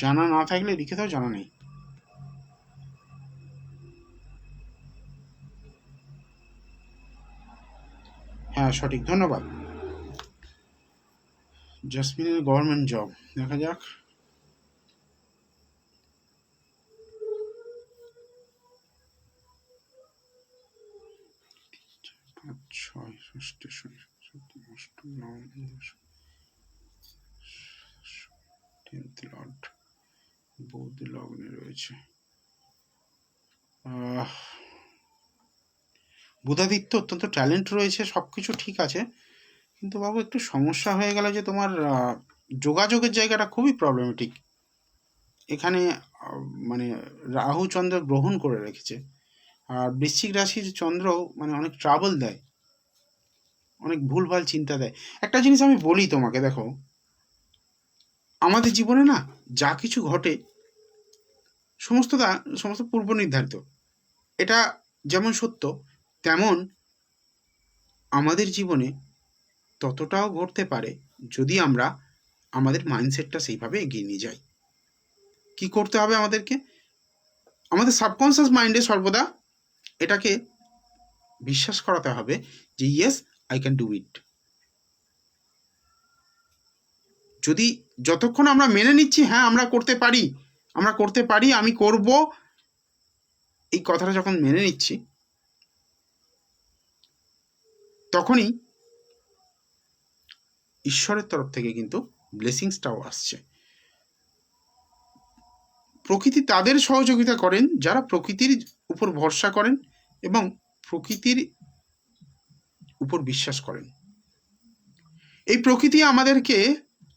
S1: জানা না থাকলে লিখে দাও জানা নেই। হ্যাঁ সঠিক, ধন্যবাদ। জাসমিনের গভর্নমেন্ট জব, দেখা যাক। 10th লর্ড বৌদ্ধ লগ্নে রয়েছে। বুধাদিত্য অত্যন্ত ট্যালেন্ট রয়েছে, সব কিছু ঠিক আছে, কিন্তু বাবু একটু সমস্যা হয়ে গেল যে তোমার যোগাযোগের জায়গাটা খুবই প্রবলেমেটিক। এখানে মানে রাহু চন্দ্র গ্রহণ করে রেখেছে, আর বৃশ্চিক রাশির চন্দ্র মানে অনেক ট্রাবল দেয়, অনেক ভুলভাল চিন্তা দেয়। একটা জিনিস আমি বলি তোমাকে, দেখো আমাদের জীবনে না যা কিছু ঘটে সমস্ত পূর্ব নির্ধারিত, এটা যেমন সত্য, তেমন আমাদের জীবনে ততটাও ঘটতে পারে যদি আমরা আমাদের মাইন্ডসেটটা সেইভাবে এগিয়ে নিয়ে যাই। কি করতে হবে আমাদেরকে? আমাদের সাবকনসিয়াস মাইন্ডে সর্বদা এটাকে বিশ্বাস করাতে হবে যে yes I can do it. যদি যতক্ষণ আমরা মেনে নিচ্ছি হ্যাঁ আমরা করতে পারি, আমি করব, এই কথাটা যখন মেনে নিচ্ছি, তখনই ঈশ্বরের তরফ থেকে কিন্তু ব্লেসিংসটাও আসছে। প্রকৃতি তাদের সহযোগিতা করেন যারা প্রকৃতির উপর ভরসা করেন এবং প্রকৃতির উপর বিশ্বাস করেন। এই প্রকৃতি আমাদেরকে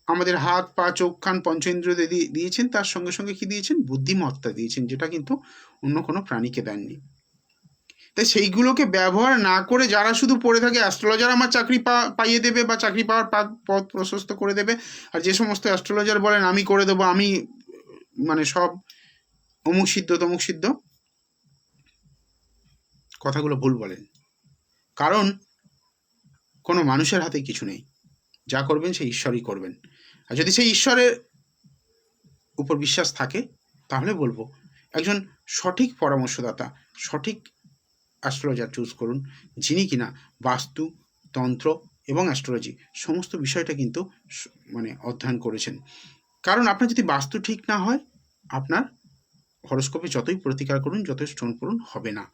S1: আমাদের হাত, পা, চোখ, কান, পঞ্চেন্দ্রিয় দিয়েছেন, তার সঙ্গে সঙ্গে কি দিয়েছেন? বুদ্ধিমত্তা দিয়েছেন, যেটা কিন্তু অন্য কোনো প্রাণীকে দেননি। তাই সেইগুলোকে ব্যবহার না করে যারা শুধু পড়ে থাকে অ্যাস্ট্রোলজার আমার চাকরি পাইয়ে দেবে বা চাকরি পাওয়ার পথ প্রশস্ত করে দেবে, আর যে সমস্ত অ্যাস্ট্রোলজার বলেন আমি করে দেবো, আমি মানে সব অমুক সিদ্ধ তমুক সিদ্ধ, কথাগুলো ভুল বলেন। কারণ কোনো মানুষের হাতে কিছু নেই, যা করবেন সেই ঈশ্বরই করবেন। আর যদি সেই ঈশ্বরের উপর বিশ্বাস থাকে তাহলে বলবো একজন সঠিক পরামর্শদাতা, সঠিক অ্যাস্ট্রোলজার চুজ করুন, যিনি কিনা বাস্তু, তন্ত্র এবং অ্যাস্ট্রোলজি সমস্ত বিষয়টা কিন্তু মানে অধ্যয়ন করেছেন। কারণ আপনার যদি বাস্তু ঠিক না হয়, আপনার হরোস্কোপে যতই প্রতিকার করুন, যতই স্টোন পূরণ হবে না।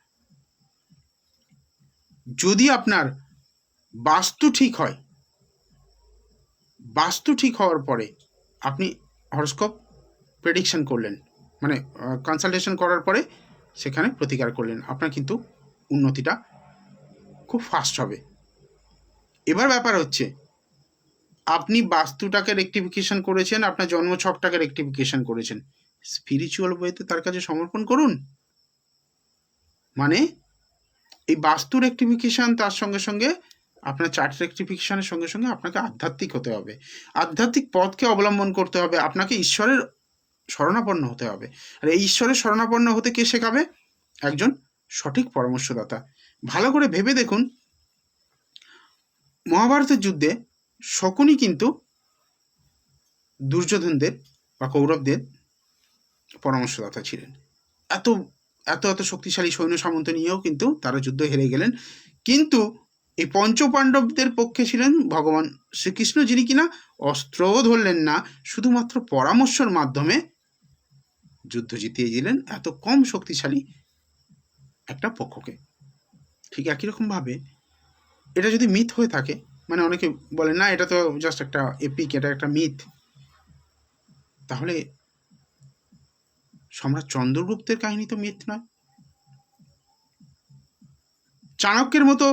S1: যদি আপনার বাস্তু ঠিক হয়, বাস্তু ঠিক হওয়ার পরে আপনি হরোস্কোপ প্রেডিকশন করলেন, মানে কনসালটেশন করার পরে সেখানে প্রতিকার করলেন, আপনার কিন্তু উন্নতিটা খুব ফাস্ট হবে। এবার ব্যাপার হচ্ছে আপনি বাস্তুটাকে রেকটিফিকেশন করেছেন, আপনার জন্মছকটাকে রেকটিফিকেশন করেছেন, স্পিরিচুয়াল ওয়েতে তার কাছে সমর্পণ করুন। মানে এই বাস্তু রেকটিফিকেশন তার সঙ্গে সঙ্গে আপনার চার্ট রেকটিফিকেশনের সঙ্গে সঙ্গে আপনাকে আধ্যাত্মিক হতে হবে, আধ্যাত্মিক পথকে অবলম্বন করতে হবে, আপনাকে ঈশ্বরের শরণাপন্ন হতে হবে। আর এই ঈশ্বরের শরণাপন্ন হতে কে শেখাবে? একজন সঠিক পরামর্শদাতা। ভালো করে ভেবে দেখুন, মহাভারতের যুদ্ধে শকুনি কিন্তু দুর্যোধনদের বা কৌরবদের পরামর্শদাতা ছিলেন। এত এত এত শক্তিশালী সৈন্য সামন্ত নিয়েও কিন্তু তারা যুদ্ধ হেরে গেলেন। কিন্তু এই পঞ্চপাণ্ডবদের পক্ষে ছিলেন ভগবান শ্রীকৃষ্ণ, যিনি কিনা অস্ত্রও ধরলেন না, শুধুমাত্র পরামর্শের মাধ্যমে যুদ্ধ জিতিয়ে দিলেন এত কম শক্তিশালী একটা পক্ষকে। ঠিক একই রকমভাবে এটা যদি মিথ হয়ে থাকে, মানে অনেকে বলে না এটা তো জাস্ট একটা এপিক, এটা একটা মিথ, তাহলে সম্রাট চন্দ্রগুপ্তের কাহিনী তো মিথ নয়। চাণক্যের মতো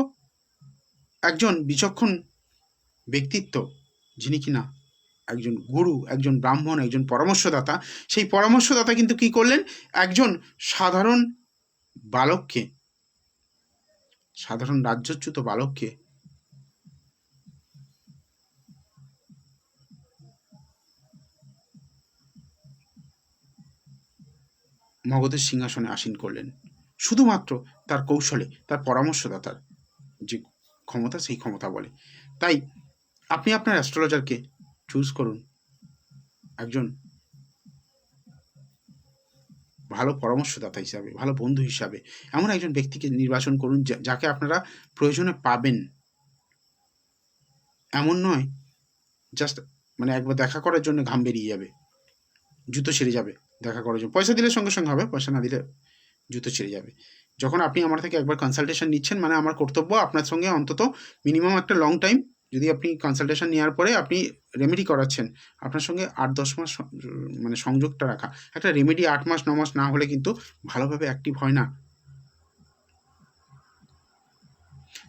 S1: একজন বিচক্ষণ ব্যক্তিত্ব, যিনি কিনা একজন গুরু, একজন ব্রাহ্মণ, একজন পরামর্শদাতা, সেই পরামর্শদাতা কিন্তু কি করলেন? একজন সাধারণ বালককে, সাধারণ রাজ্যচ্যুত বালককে মগধের সিংহাসনে আসীন করলেন, শুধুমাত্র তার কৌশলে, তার পরামর্শদাতার যে ক্ষমতা, সেই ক্ষমতা বলে। তাই আপনি আপনার অ্যাস্ট্রোলজারকে চুজ করুন, একজন ভালো পরামর্শদাতা হিসাবে, ভালো বন্ধু হিসাবে এমন একজন ব্যক্তিকে নির্বাচন করুন যাকে আপনারা প্রয়োজনে পাবেন। এমন নয় জাস্ট মানে একবার দেখা করার জন্য ঘাম বেরিয়ে যাবে, জুতো ছিঁড়ে যাবে দেখা করার জন্য। পয়সা দিলে সঙ্গে সঙ্গে হবে, পয়সা না দিলে জুতো ছিঁড়ে যাবে। যখন আপনি আমার থেকে একবার কনসালটেশন নিচ্ছেন, মানে আমার কর্তব্য আপনার সঙ্গে অন্তত মিনিমাম একটা লং টাইম, যদি আপনি কনসালটেশন নেওয়ার পরে আপনি রেমেডি করাচ্ছেন, আপনার সঙ্গে 8-10 মাস মানে সংযোগটা রাখা। একটা রেমেডি 8 মাস 9 মাস না হলে কিন্তু ভালোভাবে অ্যাক্টিভ হয় না।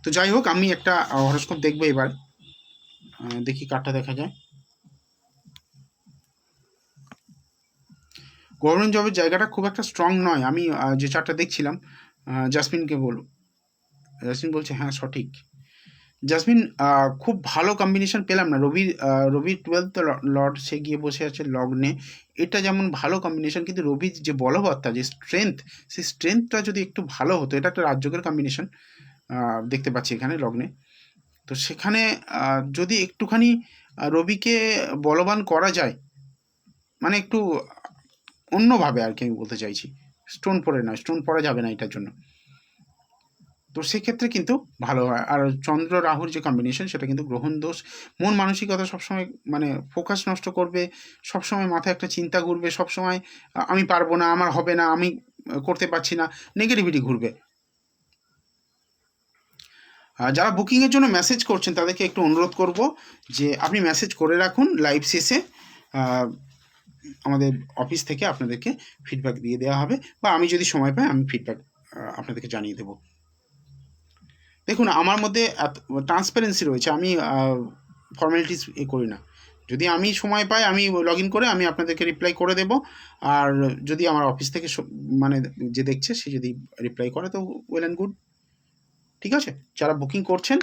S1: তো যাই হোক, আমি একটা হরোস্কোপ দেখবো এবার, দেখি কার্ডটা দেখা যায়। গভর্নমেন্ট জবের জায়গাটা খুব একটা স্ট্রং নয়। আমি যে চার্টটা দেখছিলাম, জাসমিনকে বলবো, জাসমিন বলছে হ্যাঁ সঠিক। জাসমিন, খুব ভালো কম্বিনেশন পেলাম না। রবি 12th লর্ড, সে গিয়ে বসে আছে লগ্নে, এটা যেমন ভালো কম্বিনেশন, কিন্তু রবির যে বলবত্তা, যে স্ট্রেংথ, সেই স্ট্রেংথটা যদি একটু ভালো হতো, এটা একটা রাজযোগের কম্বিনেশন দেখতে পাচ্ছি এখানে লগ্নে। তো সেখানে যদি একটুখানি রবিকে বলবান করা যায়, মানে একটু অন্যভাবে আর কি, আমি বলতে চাইছি, স্টোন পরে নয়, স্টোন পরা যাবে না এটার জন্য। তো সেক্ষেত্রে কিন্তু ভালো হয়। আর চন্দ্র রাহুর যে কম্বিনেশন, সেটা কিন্তু গ্রহণ দোষ, মন মানসিকতা সবসময় মানে ফোকাস নষ্ট করবে, সবসময় মাথায় একটা চিন্তা ঘুরবে, সবসময় আমি পারবো না, আমার হবে না, আমি করতে পারছি না, নেগেটিভিটি ঘুরবে। যারা বুকিংয়ের জন্য মেসেজ করছেন তাদেরকে একটু অনুরোধ করব যে আপনি মেসেজ করে রাখুন, লাইভ শেষে আমাদের অফিস থেকে আপনাদেরকে ফিডব্যাক দিয়ে দেওয়া হবে, বা আমি যদি সময় পাই আমি ফিডব্যাক আপনাদেরকে জানিয়ে দেব। দেখুন, আমার মধ্যে ট্রান্সপারেন্সি রয়েছে, আমি ফর্মালিটিস করি না। যদি আমি সময় পাই আমি লগ ইন করে আমি আপনাদেরকে রিপ্লাই করে দেব, আর যদি আমার অফিস থেকে মানে যে দেখছে সে যদি রিপ্লাই করে তো ওয়েল অ্যান্ড গুড, ঠিক আছে। যারা বুকিং করছেন,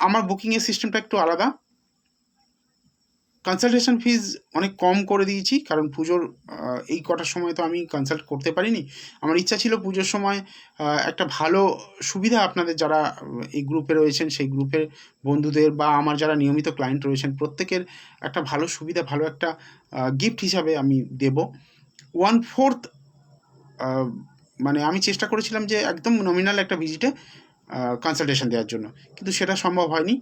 S1: আমার বুকিংয়ের সিস্টেমটা একটু আলাদা। কনসালটেশন ফিজ অনেক কম করে দিয়েছি, কারণ পুজোর এই কটার সময় তো আমি কনসাল্ট করতে পারিনি। আমার ইচ্ছা ছিল পুজোর সময় একটা ভালো সুবিধা আপনাদের যারা এই গ্রুপে রয়েছেন সেই গ্রুপের বন্ধুদের বা আমার যারা নিয়মিত ক্লায়েন্ট রয়েছেন প্রত্যেকের একটা ভালো সুবিধা, ভালো একটা গিফট হিসাবে আমি দেব। 1/4 মানে আমি চেষ্টা করেছিলাম যে একদম নমিনাল একটা ভিজিটে কনসালটেশন দেওয়ার জন্য, কিন্তু সেটা সম্ভব হয়নি,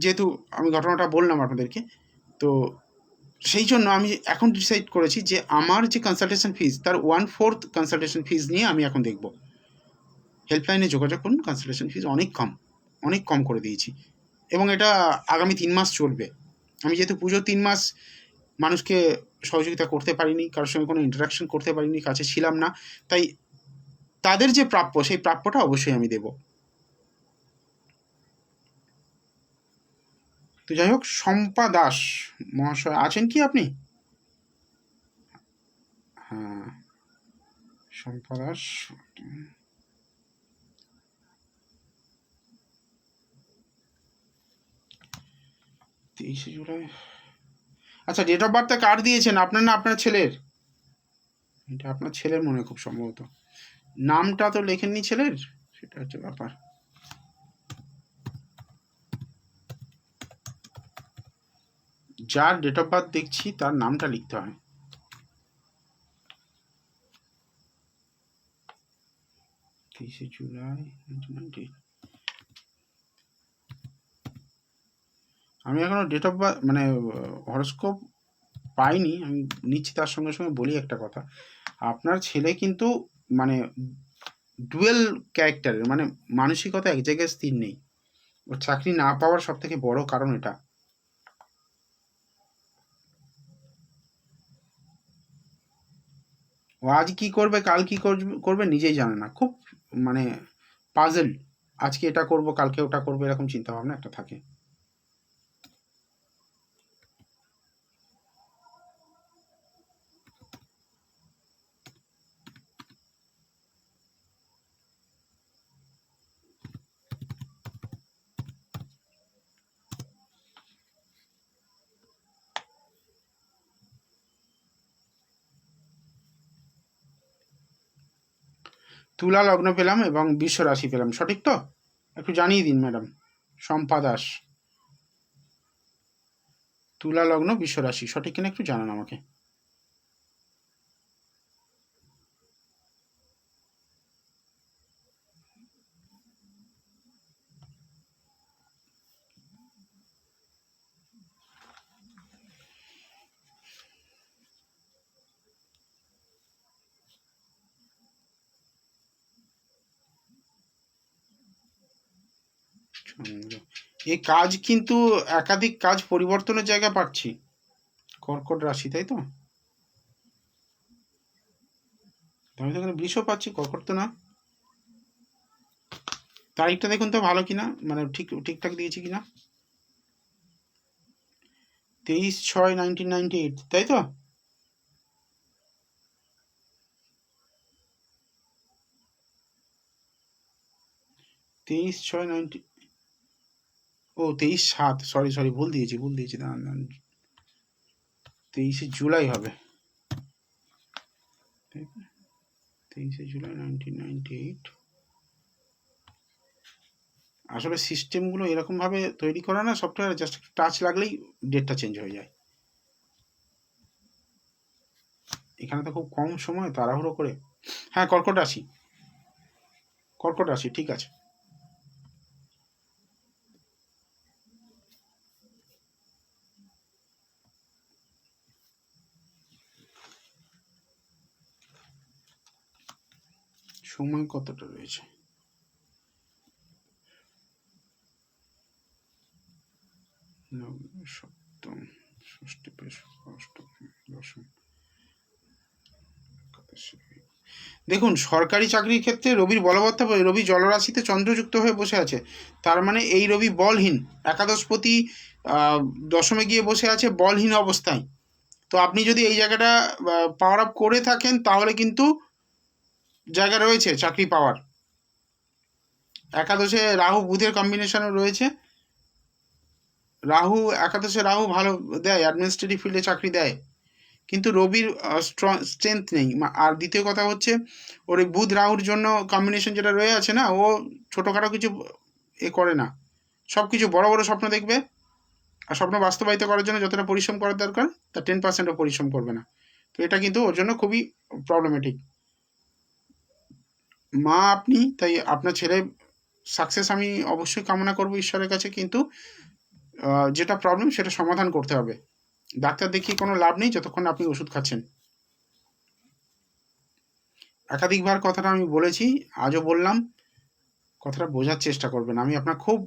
S1: যেহেতু আমি ঘটনাটা বললাম আপনাদেরকে। তো সেই জন্য আমি এখন ডিসাইড করেছি যে আমার যে কনসালটেশন ফিজ তার 1/4 কনসালটেশন ফিজ নিয়ে আমি এখন দেখব। হেল্পলাইনে যোগাযোগ করুন, কনসালটেশন ফিজ অনেক কম, অনেক কম করে দিয়েছি, এবং এটা আগামী 3 মাস চলবে। আমি যেহেতু পুজোর 3 মাস মানুষকে সহযোগিতা করতে পারিনি, কারোর সঙ্গে কোনো ইন্টারাকশন করতে পারিনি, কাছে ছিলাম না, তাই তাদের যে প্রাপ্য সেই প্রাপ্যটা অবশ্যই আমি দেব। তো যাই হোক, শম্পা দাস মহাশয় আছেন কি আপনি? হ্যাঁ, শম্পা দাস, 23 জুলাই। আচ্ছা, ডেট অফ বার্থটা কার দিয়েছেন, আপনার না আপনার ছেলের? এটা আপনার ছেলের মনে হয় খুব সম্ভবত, নামটা তো লেখেননি ছেলের, সেটা হচ্ছে ব্যাপার। যার ডেট অফ বার্থ দেখছি তার নামটা লিখতে হয়। July 1990। আমি এখনো ডেট অফ বার্থ মানে হরস্কোপ পাইনি, আমি নিচ্ছি। তার সঙ্গে সঙ্গে বলি একটা কথা, আপনার ছেলে কিন্তু মানে ডুয়েল ক্যারেক্টারের, মানে মানসিকতা এক জায়গায় স্থির নেই। ওর চাকরি না পাওয়ার সব থেকে বড় কারণ এটা। ও আজ কি করবে কাল কি করবে নিজেই জানে না, খুব মানে পাজল। আজকে এটা করব কালকে ওটা করবো, এরকম চিন্তা ভাবনা একটা থাকে। তুলা লগ্ন পেলাম এবং বিশ্ব রাশি পেলাম, সঠিক তো? একটু জানিয়ে দিন ম্যাডাম। শম্পা দাস, তুলা লগ্ন বিশ্ব রাশি, সঠিক কিনা একটু জানান আমাকে। এই কাজ কিন্তু একাধিক কাজ পরিবর্তনের জায়গা পাচ্ছি। কর্কট রাশি, তাই তো? আমি তো এখানে বৃষ পাচ্ছি, কর্কট তো না। তারিখটা দেখুন তো ভালো কিনা, মানে ঠিকঠাক দিয়েছি কিনা। 23/6/1998, তাই তো? 23/6/19, ও 23/7, সরি ভুল দিয়েছি, দাঁড়ান দাঁড়ান, 23 জুলাই হবে। 23 জুলাই 1998। আসলে সিস্টেমগুলো এরকমভাবে তৈরি করা না, সফটওয়্যার জাস্ট একটু টাচ লাগলেই ডেটটা চেঞ্জ হয়ে যায়। এখানে তো খুব কম সময়, তাড়াহুড়ো করে। হ্যাঁ, কর্কট রাশি, কর্কট রাশি, ঠিক আছে। সময় কতটা রয়েছে? সপ্তম, ষষ্ঠী, অষ্টম, দশম, একাদশী। দেখুন, সরকারি চাকরির ক্ষেত্রে রবির বলবত্তা, রবি জলরাশিতে চন্দ্রযুক্ত হয়ে বসে আছে, তার মানে এই রবি বলহীন, একাদশপতি দশমে গিয়ে বসে আছে বলহীন অবস্থায়। তো আপনি যদি এই জায়গাটা পাওয়ার আপ করে থাকেন তাহলে কিন্তু জায়গা রয়েছে চাকরি পাওয়ার। একাদশে রাহু বুধের কম্বিনেশনও রয়েছে। রাহু, একাদশে রাহু ভালো দেয়, অ্যাডমিনিস্ট্রেটিভ ফিল্ডে চাকরি দেয়, কিন্তু রবির স্ট্রেংথ নেই। আর দ্বিতীয় কথা হচ্ছে, ওর বুধ রাহুর জন্য কম্বিনেশন যেটা রয়ে আছে না, ও ছোটোখাটো কিছু করে না, সব কিছু বড় বড় স্বপ্ন দেখবে, আর স্বপ্ন বাস্তবায়িত করার জন্য যতটা পরিশ্রম করার দরকার তার 10%ও পরিশ্রম করবে না। তো এটা কিন্তু ওর জন্য খুবই প্রবলেমেটিক। মা আপনি, তাই আপনার ছেলে সাকসেস আমি অবশ্যই কামনা করব ঈশ্বরের কাছে, কিন্তু যেটা প্রবলেম সেটা সমাধান করতে হবে। ডাক্তার দেখিয়ে কোনো লাভ নেই যতক্ষণ আপনি ওষুধ খাচ্ছেন। একাধিকবার কথাটা আমি বলেছি, আজও বললাম, কথাটা বোঝার চেষ্টা করবেন। আমি আপনার খুব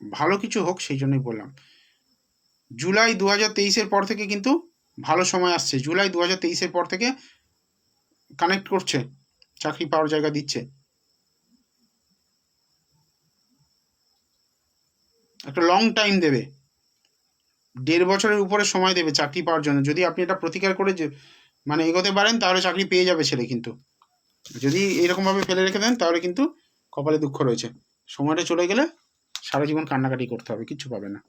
S1: ভালো কিছু হোক সেই জন্যই বললাম। জুলাই 2023-এর পর থেকে কিন্তু ভালো সময় আসছে। জুলাই 2023-এর পর থেকে কানেক্ট করছে, চাকরি পাওয়ার জায়গা দিচ্ছে। একটা লং টাইম দেবে, 1.5 বছরের উপরে সময় দেবে চাকরি পাওয়ার জন্য। যদি আপনি এটা প্রতিকার করে যে মানে এগোতে পারেন তাহলে চাকরি পেয়ে যাবে ছেলে, কিন্তু যদি এরকমভাবে ফেলে রেখে দেন তাহলে কিন্তু কপালে দুঃখ রয়েছে। সময়টা চলে গেলে সারা জীবন কান্নাকাটি করতে হবে, কিচ্ছু পাবে না।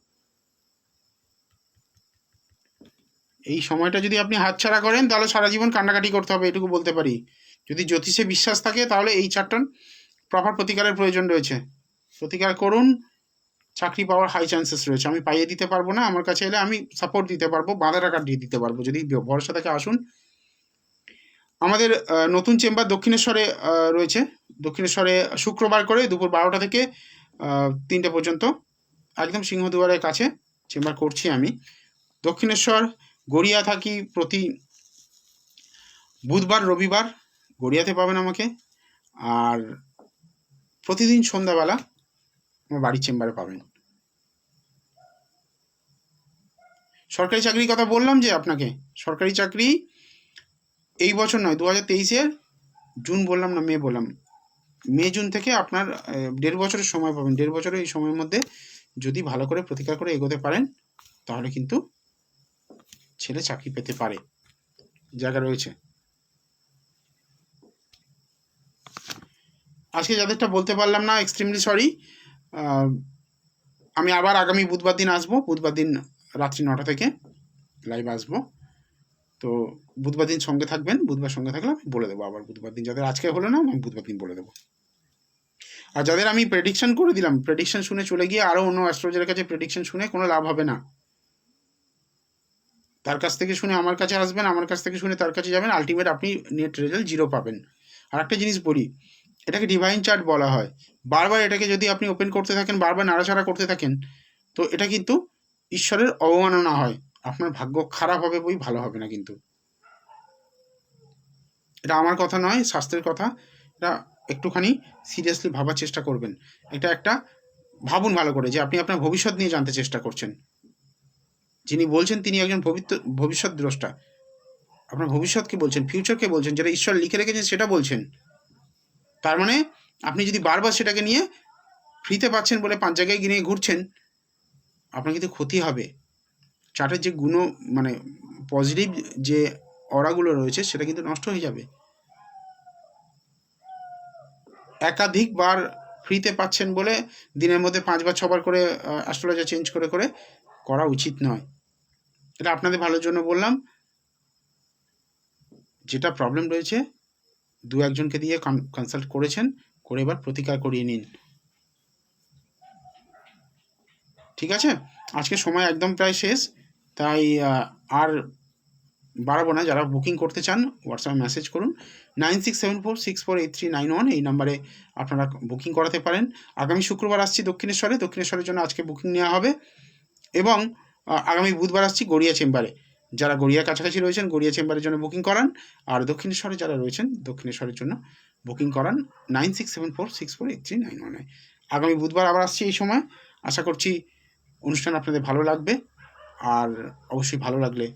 S1: এই সময়টা যদি আপনি হাতছাড়া করেন তাহলে সারা জীবন কান্নাকাটি করতে হবে, এটুকু বলতে পারি। যদি জ্যোতিষে বিশ্বাস থাকে তাহলে এই চারটন প্রপার প্রতিকারের প্রয়োজন রয়েছে। প্রতিকার করুন, চাকরি পাওয়ার হাই চান্সেস রয়েছে। আমি পাইয়ে দিতে পারবো না, আমার কাছে এলে আমি সাপোর্ট দিতে পারবো, বাঁধা টাকা দিয়ে দিতে পারবো, যদি ভরসা থাকে আসুন। আমাদের নতুন চেম্বার দক্ষিণেশ্বরে রয়েছে। দক্ষিণেশ্বরে শুক্রবার করে দুপুর 12টা থেকে 3টে পর্যন্ত, একদম সিংহদুয়ারের কাছে চেম্বার করছি আমি। দক্ষিণেশ্বর, গড়িয়া থাকি প্রতি বুধবার রবিবার, গড়িয়াতে পাবেন আমাকে। আর প্রতিদিন সন্ধ্যাবেলা আমার বাড়ির চেম্বারে পাবেন। সরকারি চাকরির কথা বললাম যে আপনাকে, সরকারি চাকরি এই বছর নয়, 2023-এর জুন বললাম না, মে বললাম, মে জুন থেকে আপনার 1.5 বছরের সময় পাবেন। 1.5 বছরের এই সময়ের মধ্যে যদি ভালো করে প্রতিকার করে এগোতে পারেন তাহলে কিন্তু ছেলে চাকরি পেতে পারে, জায়গা রয়েছে। আজকে যাদেরটা বলতে পারলাম না, এক্সট্রিমলি সরি। আমি আবার আগামী বুধবার দিন আসবো, বুধবার দিন রাত্রি 9টা থেকে লাইভ আসবো। তো বুধবার দিন সঙ্গে থাকবেন, বুধবার সঙ্গে থাকলে আমি বলে দেবো আবার বুধবার দিন, যাদের আজকে হলো না আমি বুধবার দিন বলে দেবো। আর যাদের আমি প্রেডিকশন করে দিলাম, প্রেডিকশন শুনে চলে গিয়ে আরও অন্য অ্যাস্ট্রোলজারের কাছে প্রেডিকশন শুনে কোনো লাভ হবে না। তার কাছ থেকে শুনে আমার কাছে আসবেন, আমার কাছ থেকে শুনে তার কাছে যাবেন, আলটিমেট আপনি নেট রেজাল্ট 0 পাবেন। আর একটা জিনিস বলি, এটাকে ডিভাইন চার্ট বলা হয়। বারবার এটাকে যদি আপনি ওপেন করতে থাকেন, বারবার নাড়াচাড়া করতে থাকেন, তো এটা কিন্তু ঈশ্বরের অবমাননা হয়। আপনার ভাগ্য খারাপ হবে বই, ভালো হবে না কিন্তু। এটা আমার কথা নয়, শাস্ত্রের কথা। এটা একটুখানি সিরিয়াসলি ভাবার চেষ্টা করবেন। এটা একটা ভাবুন ভালো করে যে আপনি আপনার ভবিষ্যৎ নিয়ে জানতে চেষ্টা করছেন। যিনি বলছেন তিনি একজন ভবিষ্যৎ দ্রষ্টা। আপনার ভবিষ্যৎকে বলছেন, ফিউচারকে বলছেন, যেটা ঈশ্বর লিখে রেখেছেন সেটা বলছেন। তার মানে আপনি যদি বারবার সেটাকে নিয়ে ফ্রিতে পাচ্ছেন বলে 5 জায়গায় গিয়ে ঘুরছেন, আপনার কিন্তু ক্ষতি হবে। চার্টের যে গুণ মানে পজিটিভ যে অরাগুলো রয়েছে সেটা কিন্তু নষ্ট হয়ে যাবে। একাধিকবার ফ্রিতে পাচ্ছেন বলে দিনের মধ্যে 5 বার 6 বার করে অ্যাস্ট্রোলজার চেঞ্জ করে করে করা উচিত নয়। এটা আপনাদের ভালোর জন্য বললাম। যেটা প্রবলেম রয়েছে 2-1জনকে দিয়ে কনসাল্ট করেছেন, করে এবার প্রতিকার করিয়ে নিন। ঠিক আছে, আজকে সময় একদম প্রায় শেষ, তাই আর বাড়াবো না। যারা বুকিং করতে চান হোয়াটসঅ্যাপে মেসেজ করুন, 9674648391 এই নাম্বারে আপনারা বুকিং করাতে পারেন। আগামী শুক্রবার আসছি দক্ষিণেশ্বরে, দক্ষিণেশ্বরের জন্য আজকে বুকিং নেওয়া হবে। এবং আগামী বুধবার আসছি গড়িয়া চেম্বারে। যারা গড়িয়ার কাছাকাছি রয়েছেন গড়িয়া চেম্বারের জন্য বুকিং করান, আর দক্ষিণেশ্বরে যারা রয়েছেন দক্ষিণেশ্বরের জন্য বুকিং করান 9674648391। আগামী বুধবার আবার আসছি এই সময়। আশা করছি অনুষ্ঠান আপনাদের ভালো লাগবে। আর অবশ্যই ভালো লাগলে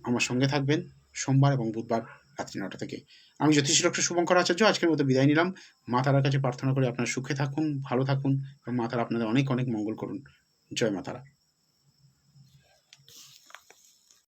S1: আমার সঙ্গে থাকবেন সোমবার এবং বুধবার রাত্রি ৯টা থেকে। আমি জ্যোতিষী ডক্টর শুভঙ্কর আচার্য আজকের মতো বিদায় নিলাম। মা তারার কাছে প্রার্থনা করি আপনারা সুখে থাকুন, ভালো থাকুন এবং মা তারা আপনাদের অনেক অনেক মঙ্গল করুন। জয় মা তারা।